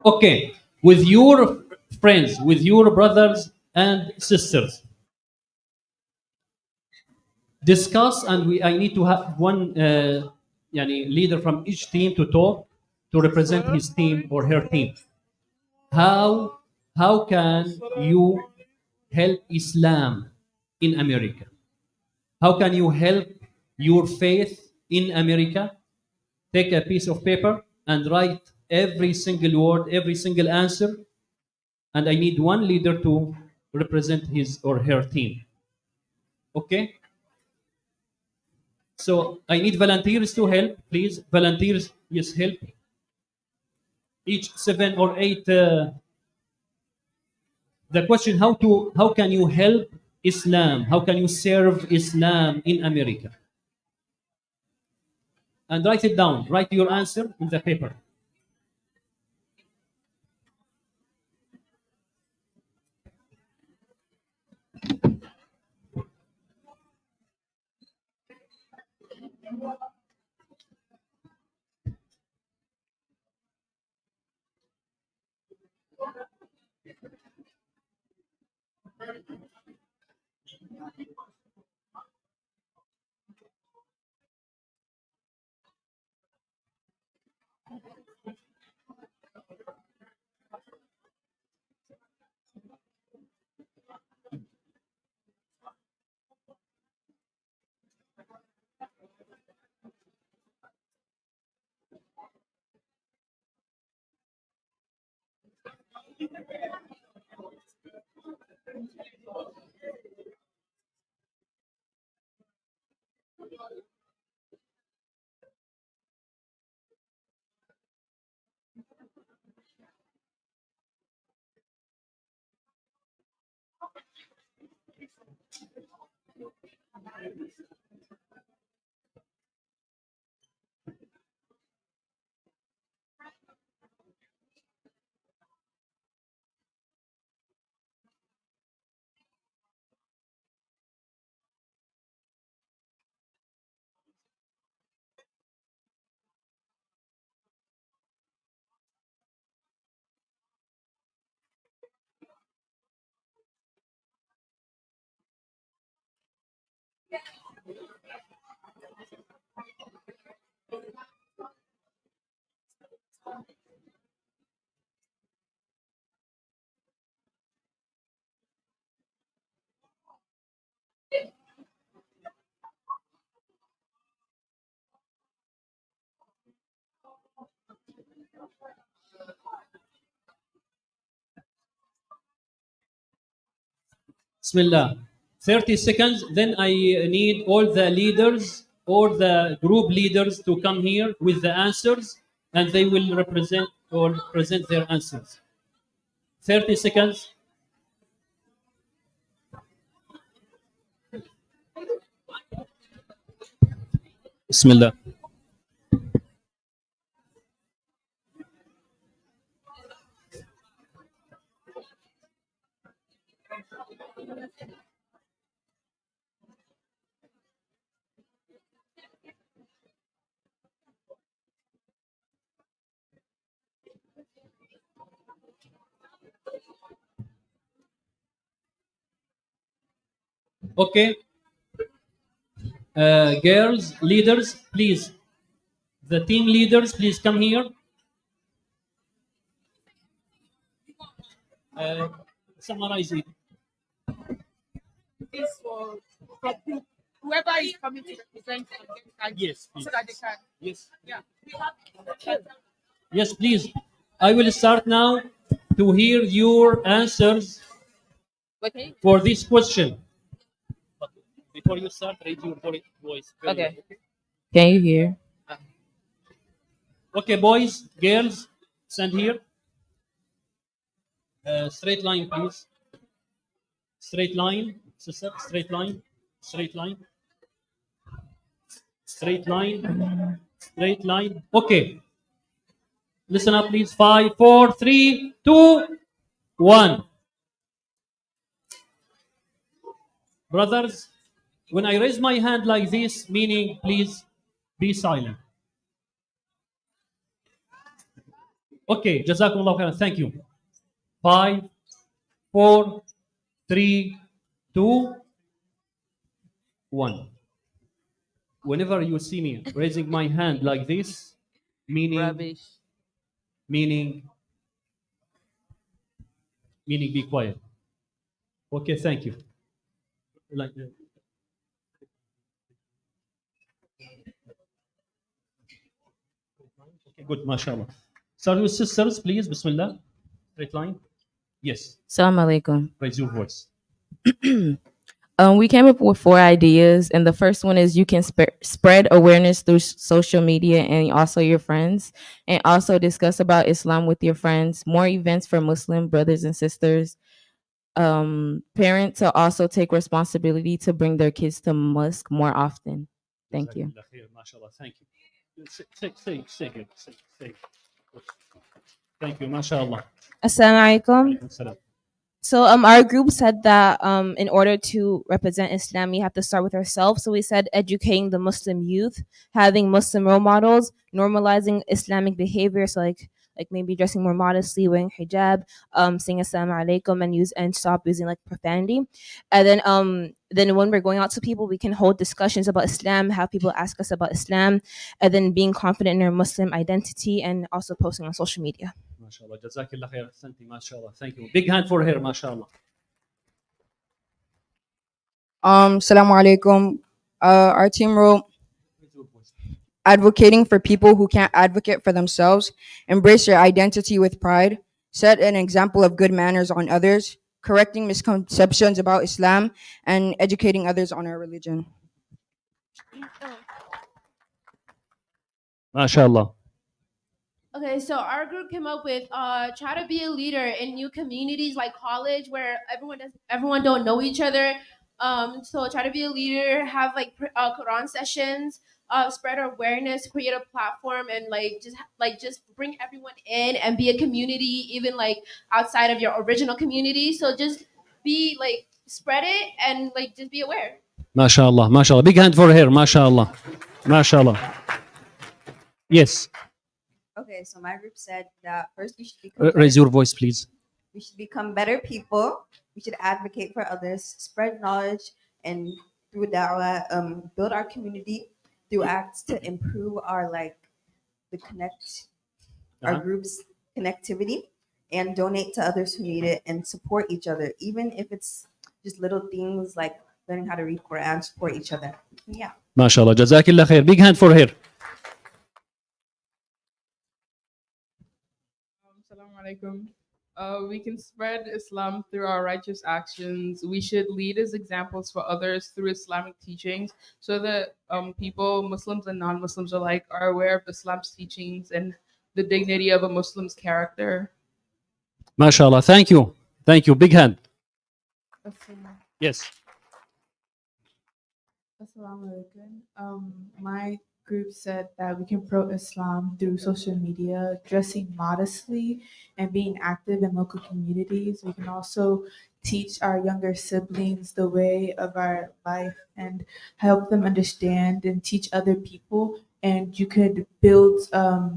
Okay, with your friends, with your brothers and sisters, discuss, and I need to have one leader from each team to talk, to represent his team or her team. How can you help Islam in America? How can you help your faith in America? Take a piece of paper and write every single word, every single answer, and I need one leader to represent his or her team. Okay? So I need volunteers to help, please. Volunteers, yes, help. Each 7 or 8. The question: how can you help Islam? How can you serve Islam in America? And write it down. Write your answer in the paper. Bismillah. 30 seconds. Then I need all the leaders or the group leaders to come here with the answers, and they will represent or present their answers. 30 seconds. Bismillah. Okay. Girls, leaders, please. The team leaders, please come here. Summarize it. Is for whoever is coming to represent and Yes, so that they can. Yes. Yeah. We have Yes, please. I will start now to hear your answers Okay. for this question. But before you start, raise your voice. Okay. Can you hear? Okay, boys, girls, stand here. Straight line, please. Straight line, sister. Straight line. Straight line. Straight line. Straight line. Okay. Listen up, please. 5, 4, 3, 2, 1. Brothers, when I raise my hand like this, meaning please be silent. Okay, Jazakumullah khairan. Thank you. 5, 4, 3, 2, 1. Whenever you see me raising my hand like this, meaning meaning be quiet. Okay, thank you. Like okay, good, mashallah. Start with sisters, please. Bismillah. Straight line. Yes. Assalamu alaikum. Raise your voice. We came up with 4 ideas, and the first one is you can spread awareness through social media and also your friends, and also discuss about Islam with your friends. More events for Muslim brothers and sisters. Parents to also take responsibility to bring their kids to mosque more often. Thank you. Jazakallah khair, mashallah. Thank you. Say. Thank you, mashallah. Assalamu alaikum. Assalam. So our group said that in order to represent Islam, we have to start with ourselves. So we said educating the Muslim youth, having Muslim role models, normalizing Islamic behavior. So like maybe dressing more modestly, wearing hijab, saying assalamu alaikum, and stop using like profanity. And then when we're going out to people, we can hold discussions about Islam, have people ask us about Islam, and then being confident in our Muslim identity, and also posting on social media. MashaAllah. Jazakallah khair. Santi, mashallah. Thank you. Big hand for her, mashallah. Assalamu alaikum. Our team wrote, advocating for people who can't advocate for themselves, embrace your identity with pride, set an example of good manners on others, correcting misconceptions about Islam, and educating others on our religion. MashaAllah. Okay, so our group came up with try to be a leader in new communities like college where everyone don't know each other. So try to be a leader, have like Quran sessions, spread awareness, create a platform, and just bring everyone in and be a community, even like outside of your original community. So just be like spread it and like just be aware. MashaAllah. MashaAllah. Big hand for her, mashallah. MashaAllah. Yes. Okay, so my group said that first we should become Raise your voice, please. we should become better people. We should advocate for others, spread knowledge, and through da'wah, build our community through acts to improve our our group's connectivity, and donate to others who need it, and support each other, even if it's just little things like learning how to read Quran, support each other. Yeah. MashaAllah. Jazakallah khair. Big hand for her. Assalamu alaikum. We can spread Islam through our righteous actions. We should lead as examples for others through Islamic teachings so that people, Muslims and non-Muslims alike, are aware of Islam's teachings and the dignity of a Muslim's character. MashaAllah. Thank you. Thank you. Big hand. Yes. Assalamu alaikum. My group said that we can promote Islam through social media, dressing modestly, and being active in local communities. We can also teach our younger siblings the way of our life and help them understand and teach other people. And you could build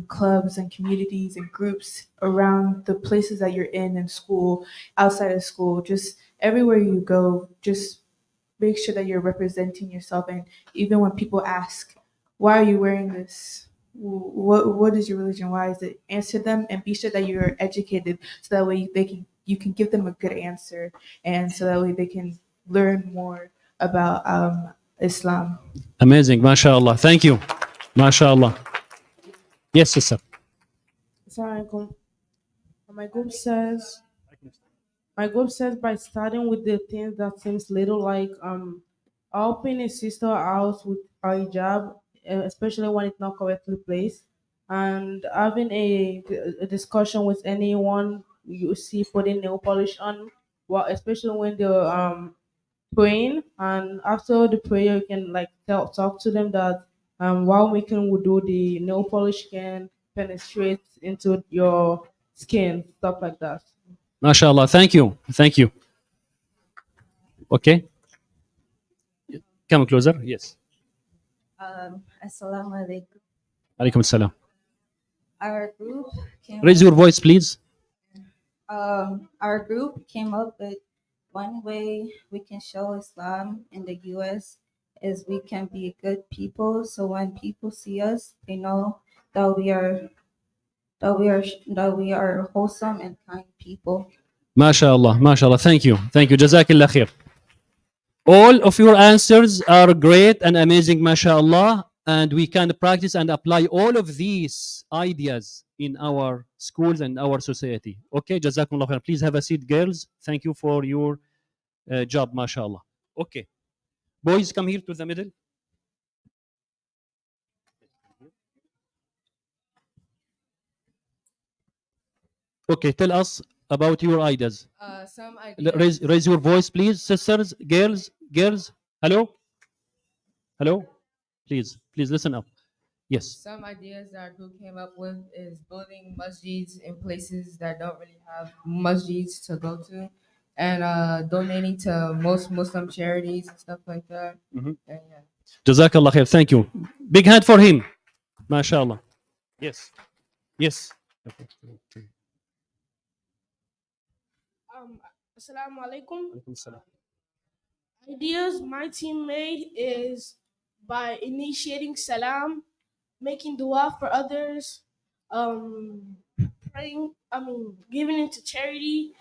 clubs and communities and groups around the places that you're in school, outside of school, just everywhere you go, just make sure that you're representing yourself. And even when people ask, why are you wearing this? What is your religion? Why is it? Answer them and be sure that you're educated so that way you can give them a good answer, and so that way they can learn more about Islam. Amazing. MashaAllah. Thank you. MashaAllah. Yes, sister. Assalamu alaikum. My group says by starting with the things that seems little, like helping a sister out with her hijab, especially when it's not correctly placed, and having a discussion with anyone you see putting nail polish on, well, especially when they're praying, and after the prayer you can like talk to them that while making wudu, the nail polish can penetrate into your skin, stuff like that. MashaAllah. Thank you. Thank you. Okay. Come closer. Yes. Assalamu alaikum. Alaikum salam. Our group came Raise your voice, please. Our group came up with one way we can show Islam in the U.S. is we can be good people. So when people see us, they know that we are wholesome and kind people. MashaAllah. MashaAllah. Thank you. Thank you. Jazakallah khair. All of your answers are great and amazing, MashaAllah. And we can practice and apply all of these ideas in our schools and our society. Okay, Jazakumullah khair. Please have a seat, girls. Thank you for your job, MashaAllah. Okay. Boys, come here to the middle. Okay, tell us about your ideas. Some ideas. Raise your voice, please, sisters, girls. Hello, hello. Please listen up. Yes. Some ideas that our group came up with is building masjids in places that don't really have masjids to go to, and donating to most Muslim charities and stuff like that. Mhm. And yeah. Jazakallah khair. Thank you. Big hand for him. MashaAllah. Yes. Yes. Assalamu alaikum. Alaikum salam. Ideas my team made is by initiating salam, making dua for others, praying, giving it to charity,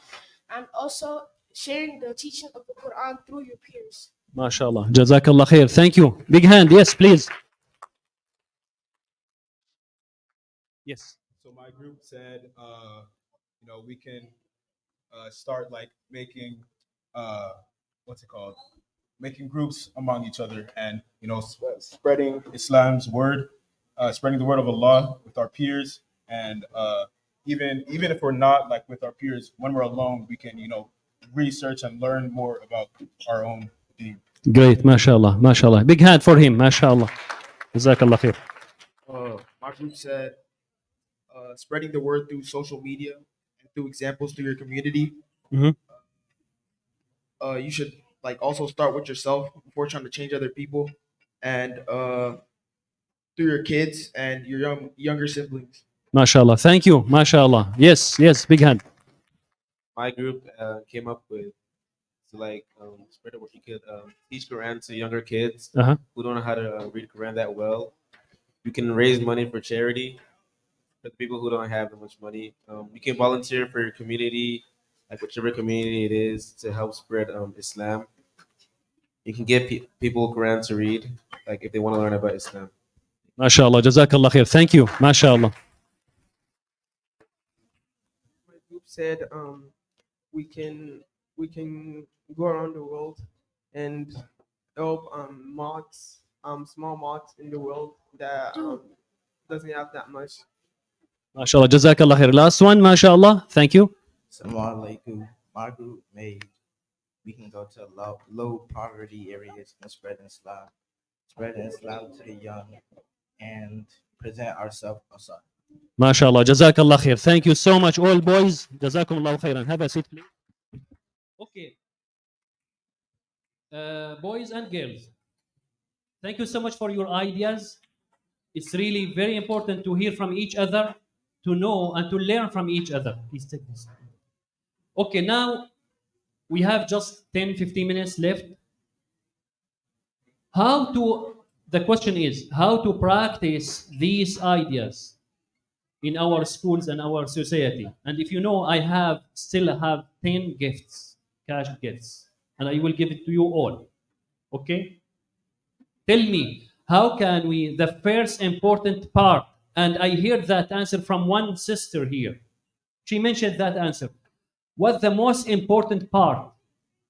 and also sharing the teaching of the Quran through your peers. MashaAllah. Jazakallah khair. Thank you. Big hand. Yes, please. Yes. So my group said, we can start like making, what's it called? Making groups among each other, and spreading Islam's word, spreading the word of Allah with our peers, and even if we're not like with our peers, when we're alone, we can research and learn more about our own deen. Great. MashaAllah. MashaAllah. Big hand for him. MashaAllah. Jazakallah khair. My group said spreading the word through social media and through examples through your community. Mhm. You should like also start with yourself before trying to change other people, and through your kids and your younger siblings. MashaAllah. Thank you. MashaAllah. Yes. Yes. Big hand. My group came up with to spread it where you could teach Quran to younger kids Uh-huh. who don't know how to read Quran that well. You can raise money for charity for the people who don't have that much money. You can volunteer for your community, like whichever community it is, to help spread Islam. You can give people Quran to read, like if they want to learn about Islam. MashaAllah. Jazakallah khair. Thank you. MashaAllah. My group said we can go around the world and help mosques, small mosques in the world that doesn't have that much. MashaAllah. Jazakallah khair. Last one. MashaAllah. Thank you. Assalamu alaikum. My group made we can go to low poverty areas and spread Islam to the young and present ourselves outside. MashaAllah. Jazakallah khair. Thank you so much, all boys. Jazakumullah khairan. Have a seat, please. Okay. Boys and girls, thank you so much for your ideas. It's really very important to hear from each other, to know and to learn from each other. Please take this. Okay, now we have just 10-15 minutes left. The question is how to practice these ideas in our schools and our society. And if you know, I still have 10 gifts, cash gifts, and I will give it to you all. Okay? Tell me, how can we, the first important part, and I heard that answer from one sister here. She mentioned that answer. What's the most important part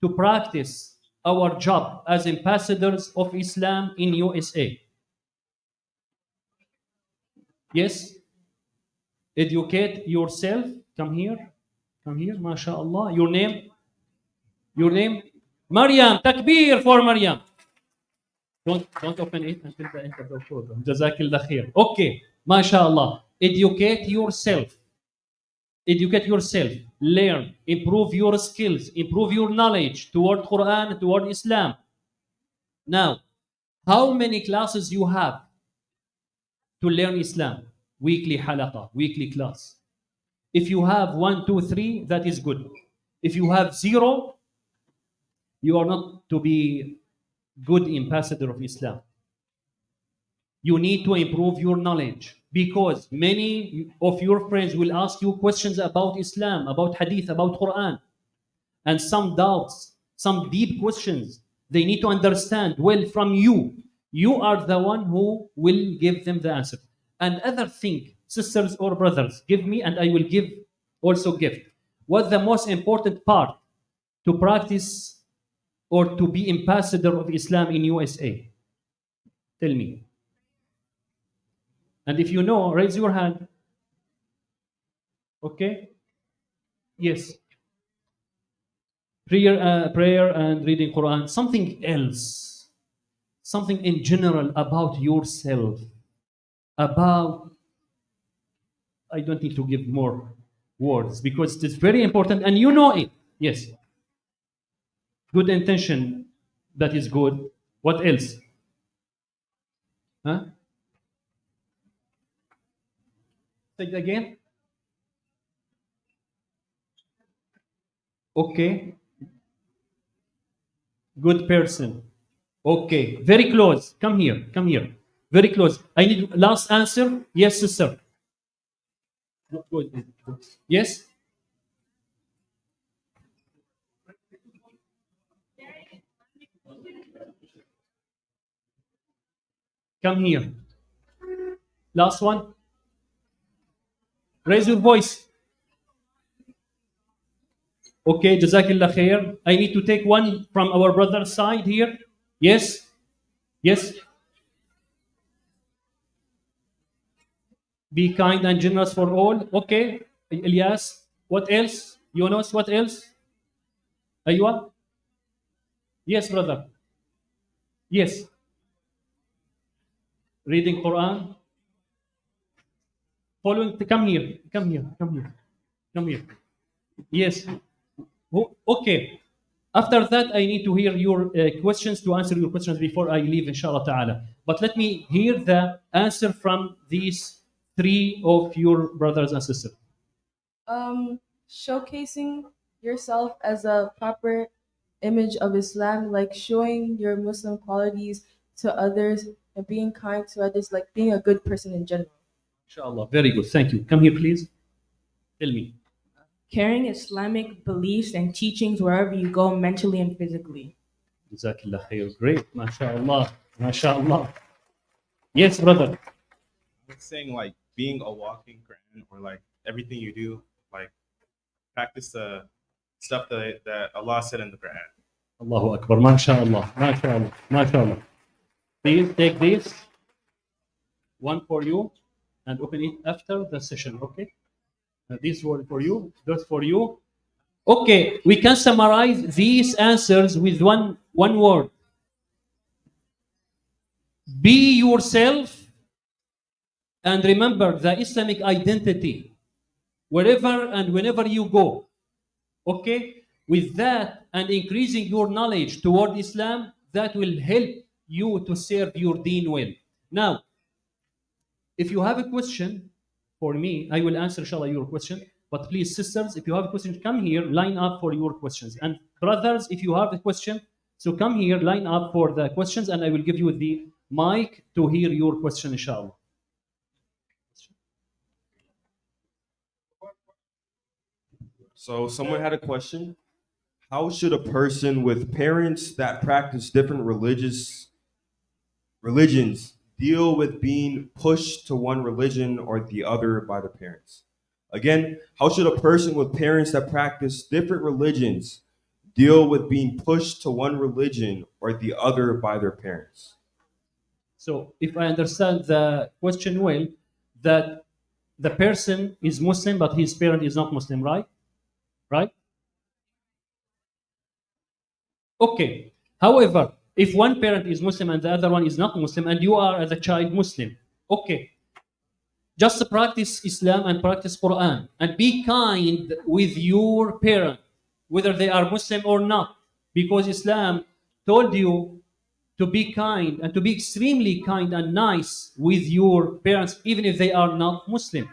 to practice our job as ambassadors of Islam in USA? Yes? Educate yourself. Come here. Come here, mashallah. Your name? Your name? Maryam. Takbir for Maryam. Don't open it until the end of the program. Jazakillah khair. Okay, mashallah. Educate yourself. Educate yourself. Learn. Improve your skills. Improve your knowledge toward Quran, toward Islam. Now, how many classes you have to learn Islam? Weekly halaqa, weekly class. If you have 1, 2, 3, that is good. If you have 0, you are not to be good ambassador of Islam. You need to improve your knowledge because many of your friends will ask you questions about Islam, about Hadith, about Quran, and some doubts, some deep questions. They need to understand well from you. You are the one who will give them the answer. And other thing, sisters or brothers, give me and I will give also gift. What's the most important part to practice or to be ambassador of Islam in USA? Tell me. And if you know, raise your hand. Okay? Yes. Prayer and reading Quran. Something else. Something in general about yourself. About, I don't need to give more words because it is very important and you know it. Yes. Good intention. That is good. What else? Huh? Say it again. Okay. Good person. Okay. Very close. Come here. Come here. Very close. I need last answer. Yes, sister. Good. Yes. Come here. Last one. Raise your voice. Okay, Jazakillah khair. I need to take one from our brother's side here. Yes? Yes? Be kind and generous for all. Okay. Elias, what else? Yunus, what else? Aywa? Yes, brother. Yes. Reading Quran. Following, come here. Come here. Come here. Come here. Yes. Okay. After that, I need to hear your questions to answer your questions before I leave, inshallah ta'ala. But let me hear the answer from these three of your brothers and sisters. Showcasing yourself as a proper image of Islam, like showing your Muslim qualities to others and being kind to others, like being a good person in general. Inshallah. Very good. Thank you. Come here, please. Tell me. Carrying Islamic beliefs and teachings wherever you go, mentally and physically. Jazakallah khair. Great. MashaAllah. MashaAllah. Yes, brother. I was saying like being a walking Quran, or like everything you do, like practice the stuff that Allah said in the Quran. Allahu Akbar. MashaAllah. MashaAllah. MashaAllah. Please take this. One for you and open it after the session, okay? This one for you, that for you. Okay, we can summarize these answers with one word. Be yourself and remember the Islamic identity wherever and whenever you go. Okay? With that and increasing your knowledge toward Islam, that will help you to serve your deen well. Now, if you have a question for me, I will answer, inshallah, your question. But please, sisters, if you have a question, come here, line up for your questions. And brothers, if you have a question, so come here, line up for the questions, and I will give you the mic to hear your question, inshallah. So someone had a question. How should a person with parents that practice different religions deal with being pushed to one religion or the other by the parents? Again, how should a person with parents that practice different religions deal with being pushed to one religion or the other by their parents? So if I understand the question well, that the person is Muslim, but his parent is not Muslim, right? Right? Okay. However, if one parent is Muslim and the other one is not Muslim, and you are as a child Muslim, okay, just practice Islam and practice Quran and be kind with your parent, whether they are Muslim or not, because Islam told you to be kind and to be extremely kind and nice with your parents, even if they are not Muslim.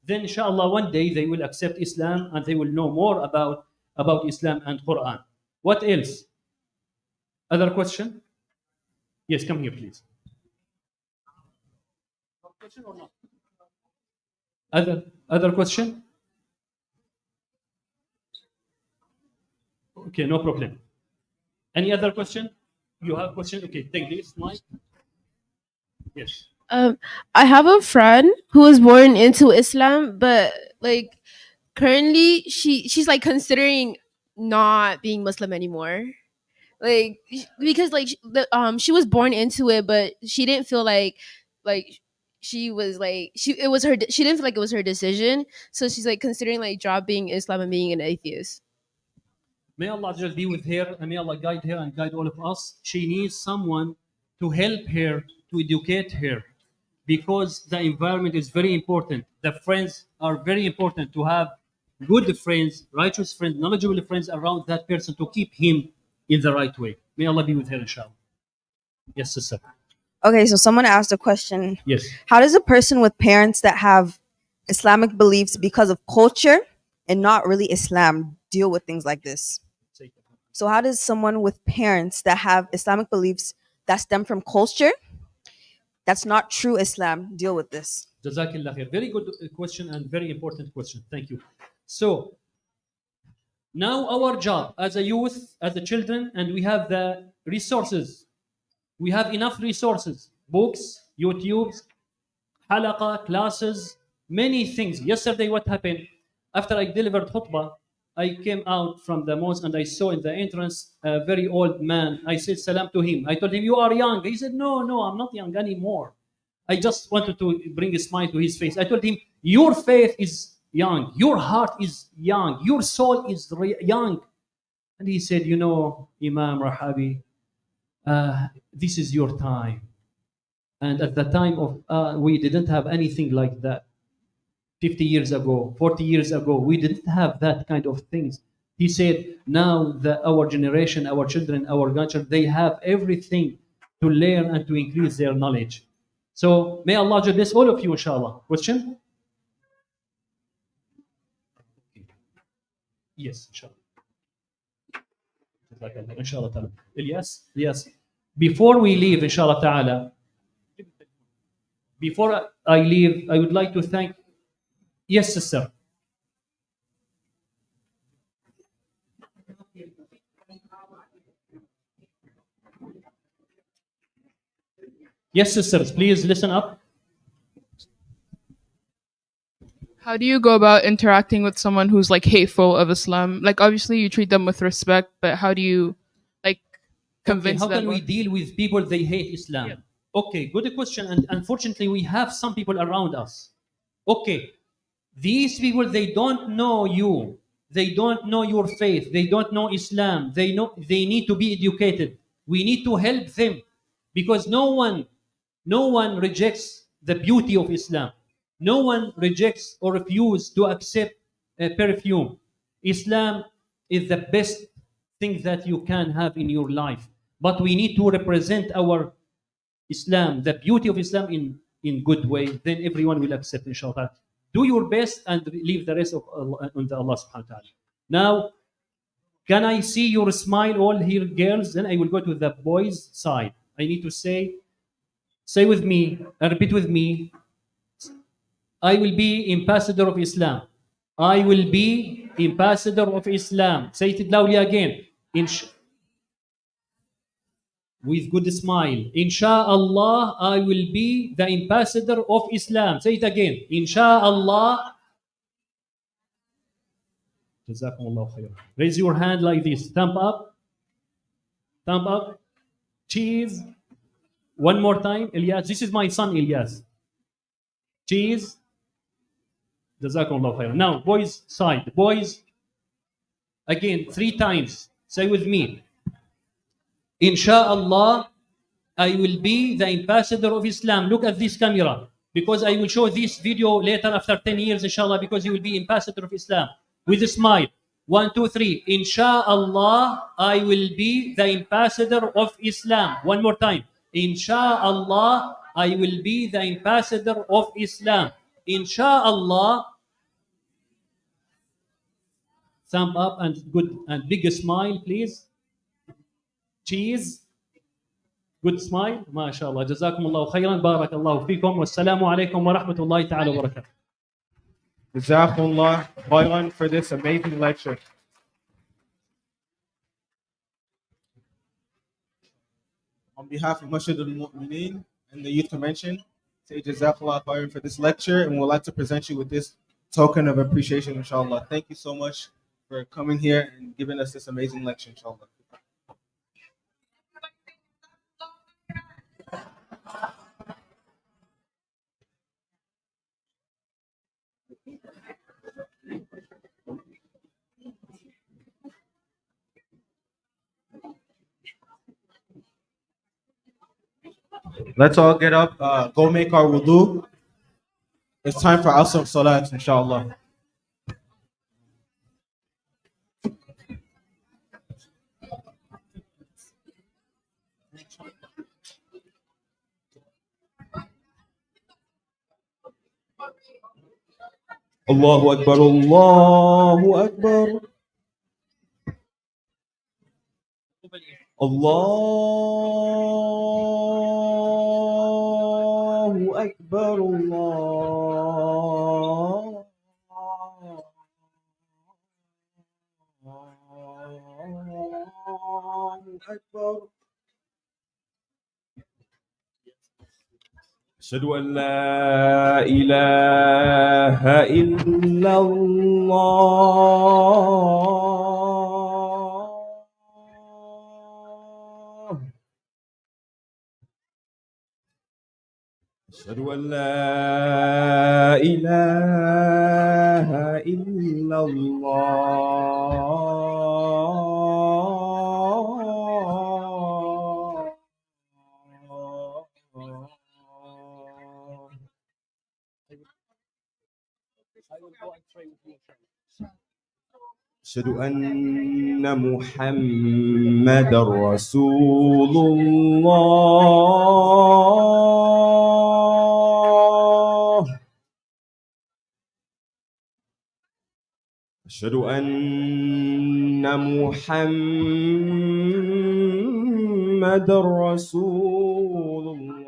Then, inshallah, one day they will accept Islam and they will know more about Islam and Quran. What else? Other question? Yes, come here, please. Question or not? Other question? Okay, no problem. Any other question? You have question? Okay, take this, Mike. Yes. I have a friend who was born into Islam, but like currently she's like considering not being Muslim anymore. like because like she was born into it, but she didn't feel like she was like it was her she didn't feel like it was her decision, so she's like considering like dropping Islam and being an atheist. May Allah just be with her and may Allah guide her and guide all of us. She needs someone to help her, to educate her, because the environment is very important. The friends are very important to have good friends, righteous friends, knowledgeable friends around that person to keep him in the right way. May Allah be with her, inshallah. Yes, sister. Okay, so someone asked a question. Yes. How does a person with parents that have Islamic beliefs because of culture and not really Islam deal with things like this? So how does someone with parents that have Islamic beliefs that stem from culture that's not true Islam deal with this? Jazakillah khair. Very good question and very important question. Thank you. So now our job as a youth, as the children, and we have the resources. We have enough resources, books, YouTubes, halaqa, classes, many things. Yesterday, what happened? After I delivered khutbah, I came out from the mosque and I saw in the entrance a very old man. I said salam to him. I told him, "You are young." He said, "No, no, I'm not young anymore." I just wanted to bring a smile to his face. I told him, "Your faith is young. Your heart is young. Your soul is young." And he said, "You know, Imam Rahabi, this is your time." And at the time of, we didn't have anything like that. 50 years ago, 40 years ago, we didn't have that kind of things. He said, now our generation, our children, our grandchildren, they have everything to learn and to increase their knowledge. So may Allah bless all of you, inshallah. Question? Yes, inshallah. Inshallah ta'ala. Ilyas? Yes. Before we leave, inshallah ta'ala, before I leave, I would like to thank. Yes, sister. Yes, sisters, please listen up. How do you go about interacting with someone who's like hateful of Islam? Like obviously you treat them with respect, but how do you like convince How them? can we deal with people they hate Islam? Yeah. Okay, good question. And unfortunately, we have some people around us. Okay, these people, they don't know you. They don't know your faith. They don't know Islam. They need to be educated. We need to help them because no one rejects the beauty of Islam. No one rejects or refuses to accept a perfume. Islam is the best thing that you can have in your life. But we need to represent our Islam, the beauty of Islam in good way. Then everyone will accept, inshallah. Do your best and leave the rest of Allah, on the Allah subhanahu wa ta'ala. Now, can I see your smile, all here, girls? Then I will go to the boys' side. I need to say with me, and repeat with me. I will be ambassador of Islam. I will be ambassador of Islam. Say it loudly again. With good smile. Insha'Allah, I will be the ambassador of Islam. Say it again. Insha'Allah. Jazakumullah khair. Raise your hand like this. Thumb up. Thumb up. Cheese. One more time. Ilyas. This is my son, Ilyas. Cheese. Jazakumullah khair. Now, boys side. Boys. Again, 3 times. Say with me. Insha'Allah, I will be the ambassador of Islam. Look at this camera. Because I will show this video later after 10 years, inshallah, because you will be ambassador of Islam. With a smile. 1, 2, 3. Insha'Allah, I will be the ambassador of Islam. One more time. Insha'Allah, I will be the ambassador of Islam. Insha'Allah. Thumb up and good and big smile, please. Cheese. Good smile. MashaAllah. Jazakumullahu khairan. Barakallahu feekum. Wassalamu alaikum wa rahmatullahi ta'ala wa barakatuh. Jazakumullah khairan for this amazing lecture. On behalf of Masjid-ul and the Youth Convention, say Jazakallah khairan for this lecture, and we'd like to present you with this token of appreciation, inshallah. Thank you so much for coming here and giving us this amazing lecture, inshallah. Let's all get up, go make our wudu. It's time for Asr Salat, inshallah. Allahu Akbar, Allahu Akbar. Allahu Akbar, Allahu Akbar. أشهد أن لا إله إلا الله. أشهد أن لا إله إلا الله. أشهد أن محمد رسول الله. أشهد أن محمد رسول الله.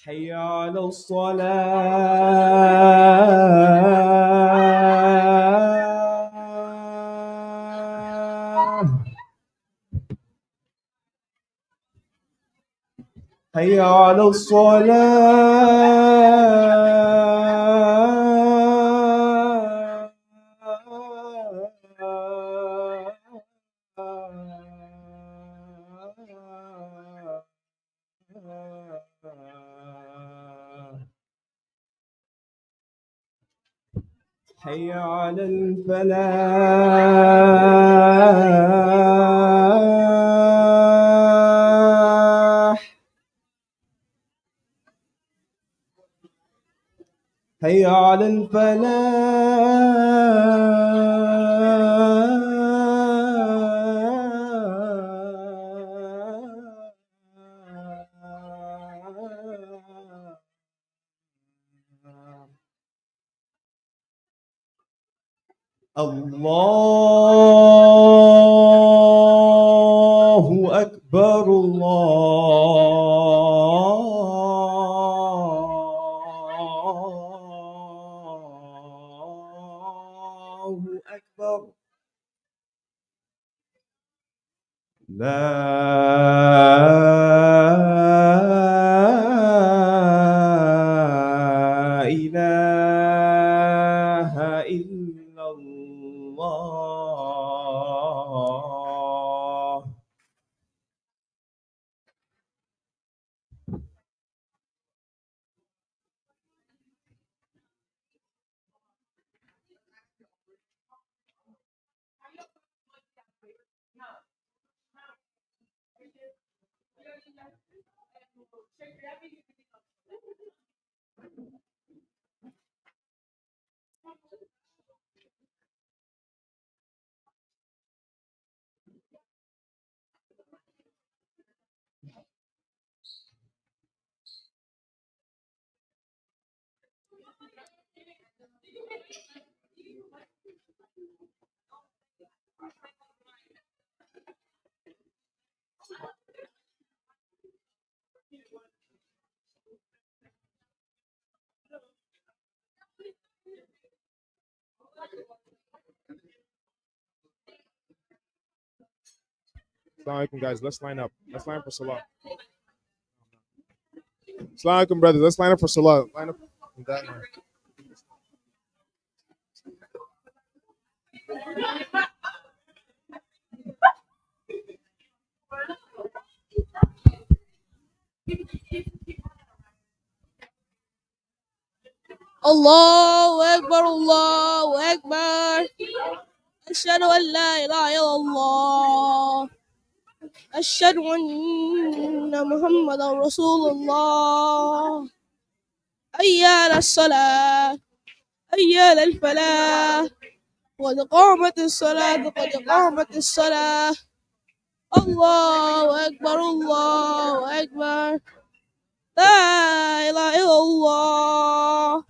حي على الصلاة. حي على الصلاة. حي على الفلاح. حي على الفلاح. الله أكبر، الله أكبر. لا إله إلا الله. Assalamu alaikum, guys. Let's line up. Let's line up for Salah. Assalamu alaikum, brothers. Let's line up for Salah. Line up in that line. الله أكبر الله أكبر أشهد أن لا إله إلا الله أشهد أن محمدا رسول الله حي على الصلاة حي على الفلاح قد قامت الصلاة قد قامت الصلاة الله أكبر الله أكبر لا إله إلا الله.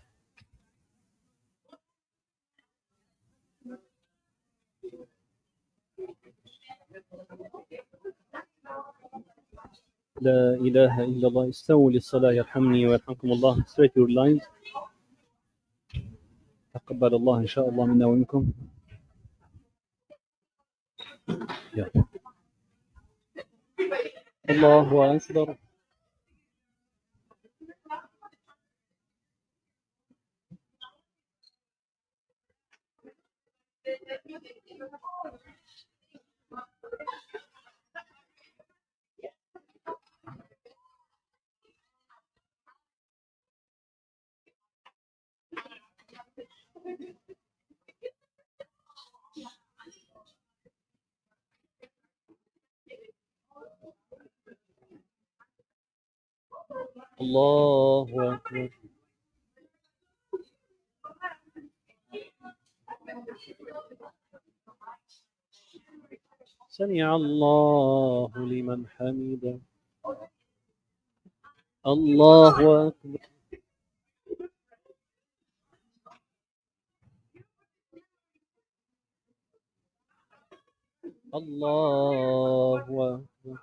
لا إله إلا الله. استووا للصلاة يرحمني ويرحمكم الله. Straight your lines. تقبل الله إن شاء الله منا ومنكم. يلا. الله أكبر. الله أكبر. سمع الله لمن حمده. الله أكبر. الله أكبر.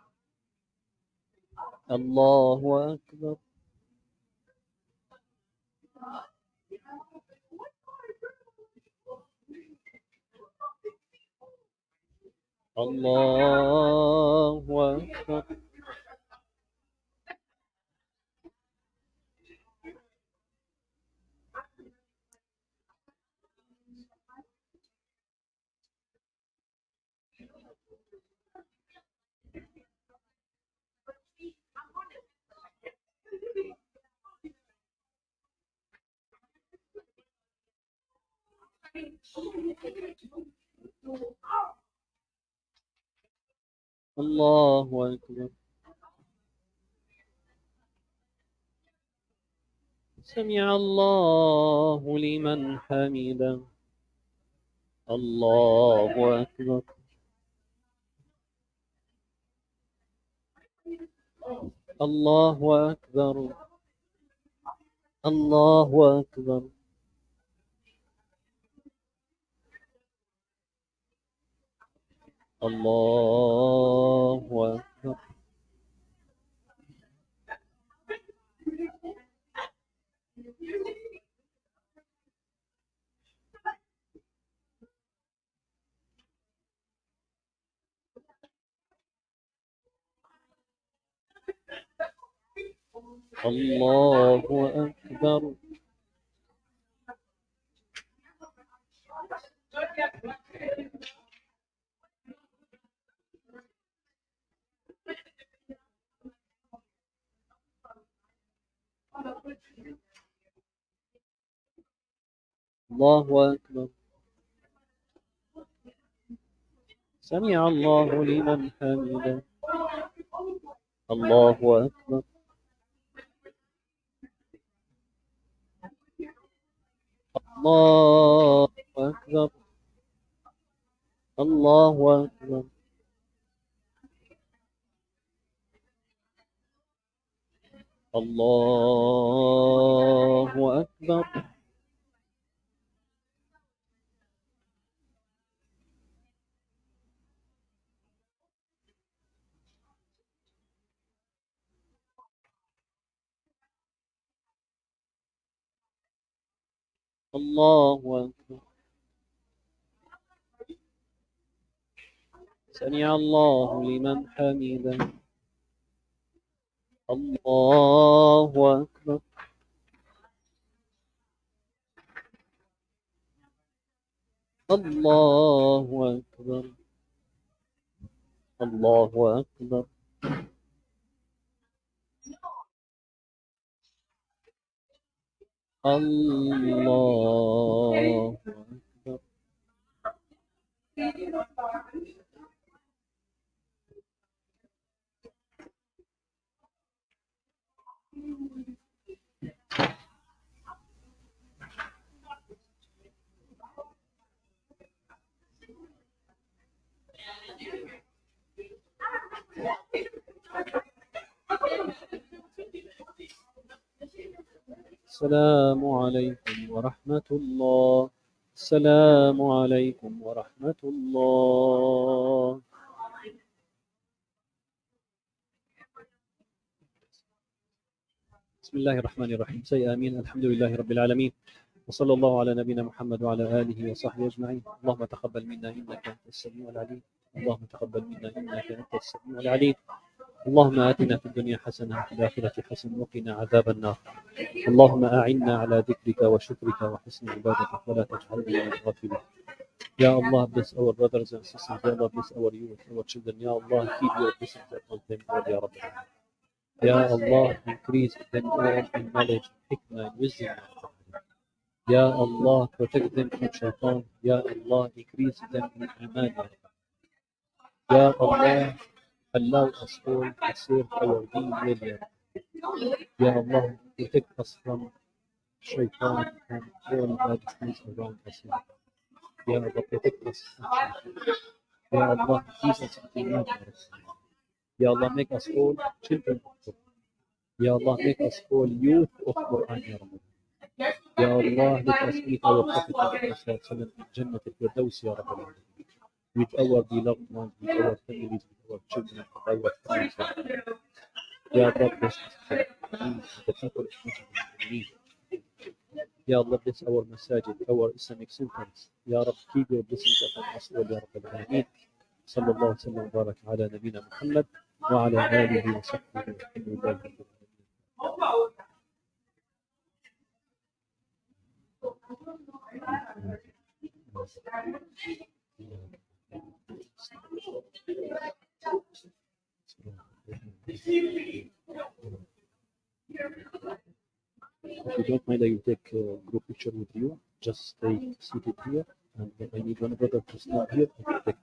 الله أكبر. الله أكبر. الله أكبر. سمع الله لمن حمده. الله أكبر. الله أكبر. الله أكبر. الله أكبر. الله أكبر. الله أكبر. سمع الله لمن حمده. الله أكبر. الله أكبر. الله أكبر. الله أكبر. الله أكبر. سمع الله لمن حمده. الله أكبر. الله أكبر. الله أكبر. الله أكبر. السلام عليكم ورحمة الله. السلام عليكم ورحمة الله. بسم الله الرحمن الرحيم. سي آمين. الحمد لله رب العالمين، وصلى الله على نبينا محمد وعلى آله وصحبه أجمعين. اللهم تقبل منا إنك أنت السميع العليم. اللهم تقبل منا إنك أنت السميع العليم. اللهم آتنا في الدنيا حسنة وفي الآخرة حسنة وقنا عذاب النار. اللهم أعنا على ذكرك وشكرك وحسن عبادتك ولا تجعلنا من الغافلين. Ya Allah, bless our brothers and sisters. Ya Allah, bless our youth, our children. Ya Allah, keep your blessings upon them, Ya Rabbi. Ya Allah, increase them all in knowledge, hikmah, and wisdom. Ya Allah, protect them from shaitan. Ya Allah, increase them in iman. Ya Allah, allow us all to serve our deen well, Ya Rabbi. Ya Allah, protect us from shaitan and all bad things around us. Ya Rabbi. Ya Allah, protect us. Ya Allah, increase us in iman. Ya Rabbi. Ya Allah, make us all children of Quran. Ya Allah, make us all youth of Quran, Ya Rabbi. Ya Allah, let us meet our Prophet Muhammad in Jannat al-Firdaus, Ya Rabbi. With our beloved ones, with our families, with our children, with our friends. Ya Allah, bless us, the people of Muslims. Ya Allah, bless our masajid, our Islamic centers. Ya Rabbi, keep your blessings upon us all, Ya Rabbi al-Alamin. صلى الله وسلم وبارك على نبينا محمد وعلى آله وصحبه والحمد لله رب العالمين. If you don't mind, I will take a group picture with you. Just stay seated here, and I need one brother to stand here and take.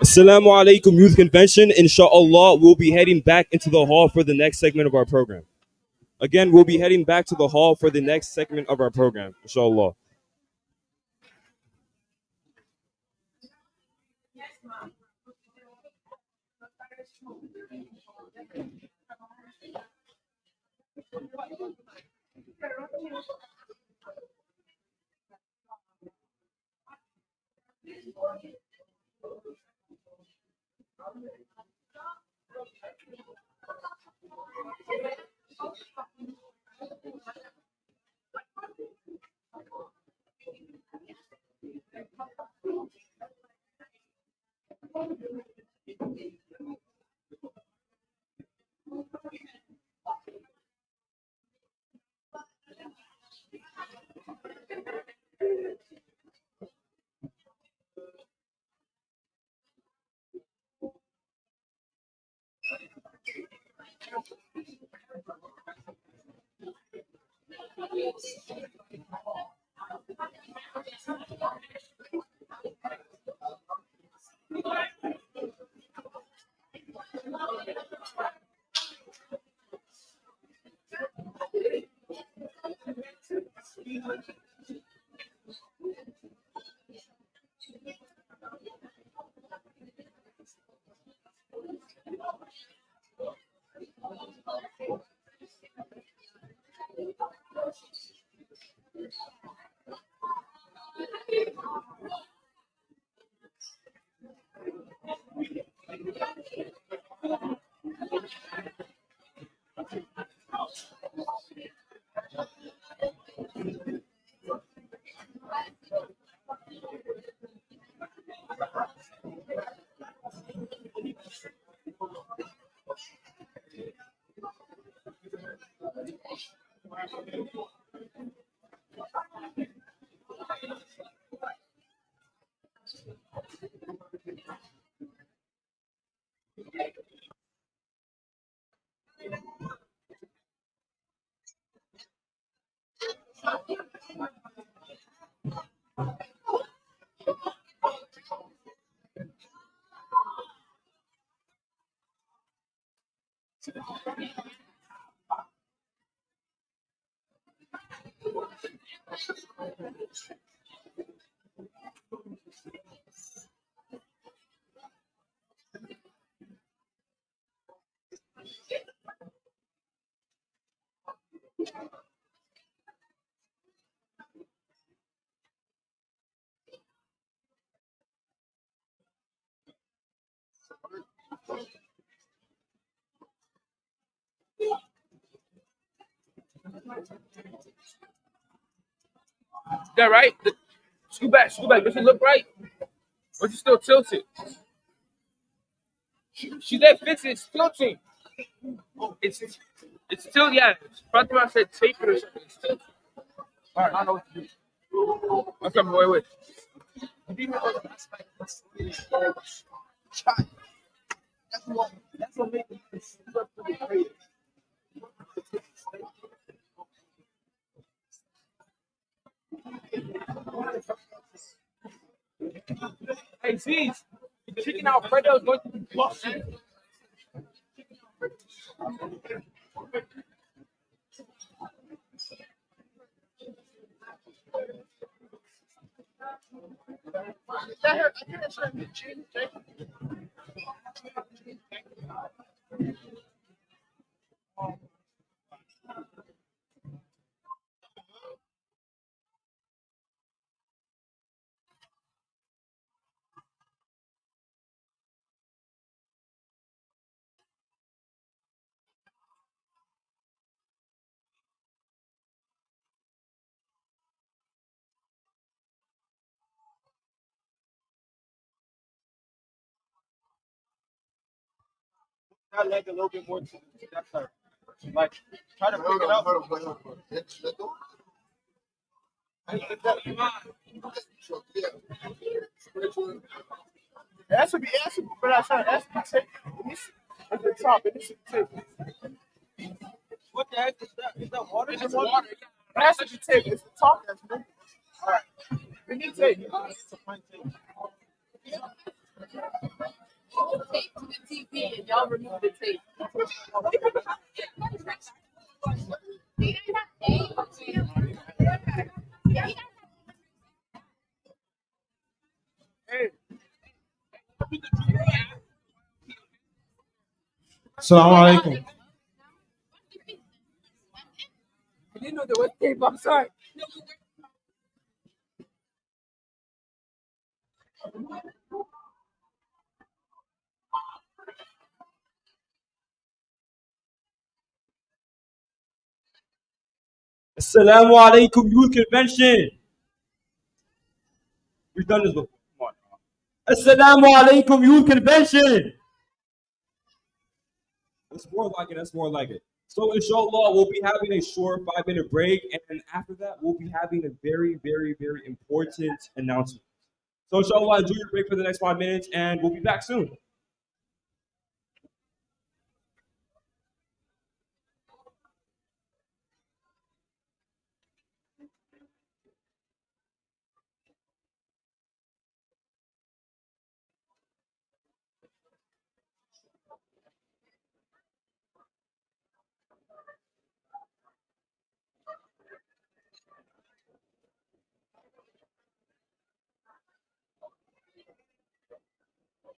Assalamu alaikum Youth Convention. Inshallah, we'll be heading back into the hall for the next segment of our program. Again, we'll be heading back to the hall for the next segment of our program. Inshallah. that right? Scoot back, scoot back. Does it look right? Or is it still tilted? She said fix it, it's tilting. It's still, yeah. Front of I said tape it or something. It's tilting. All right, I know what to do. I'm coming, wait. That's what makes it. Hey, Z's, the chicken Alfredo is going to be lost. Is that her? I think that's her. That leg a little bit more to that side. Like, try to pick it up. That should be but I try to tape. At the top, and this should be tape. What the heck is that? Is that water? It's water. That should be tape. It's the top that's moving. All right. We need tape. It's a fine tape. Tape to the TV and y'all remove the tape. Assalamu alaikum. I didn't know there was tape. I'm sorry. Assalamu alaikum, youth convention. We've done this before. Come on. Assalamu alaikum, youth convention. That's more like it. So inshallah, we'll be having a short 5-minute break, and after that, we'll be having a very, very, very important announcement. So inshallah, enjoy your break for the next 5 minutes, and we'll be back soon.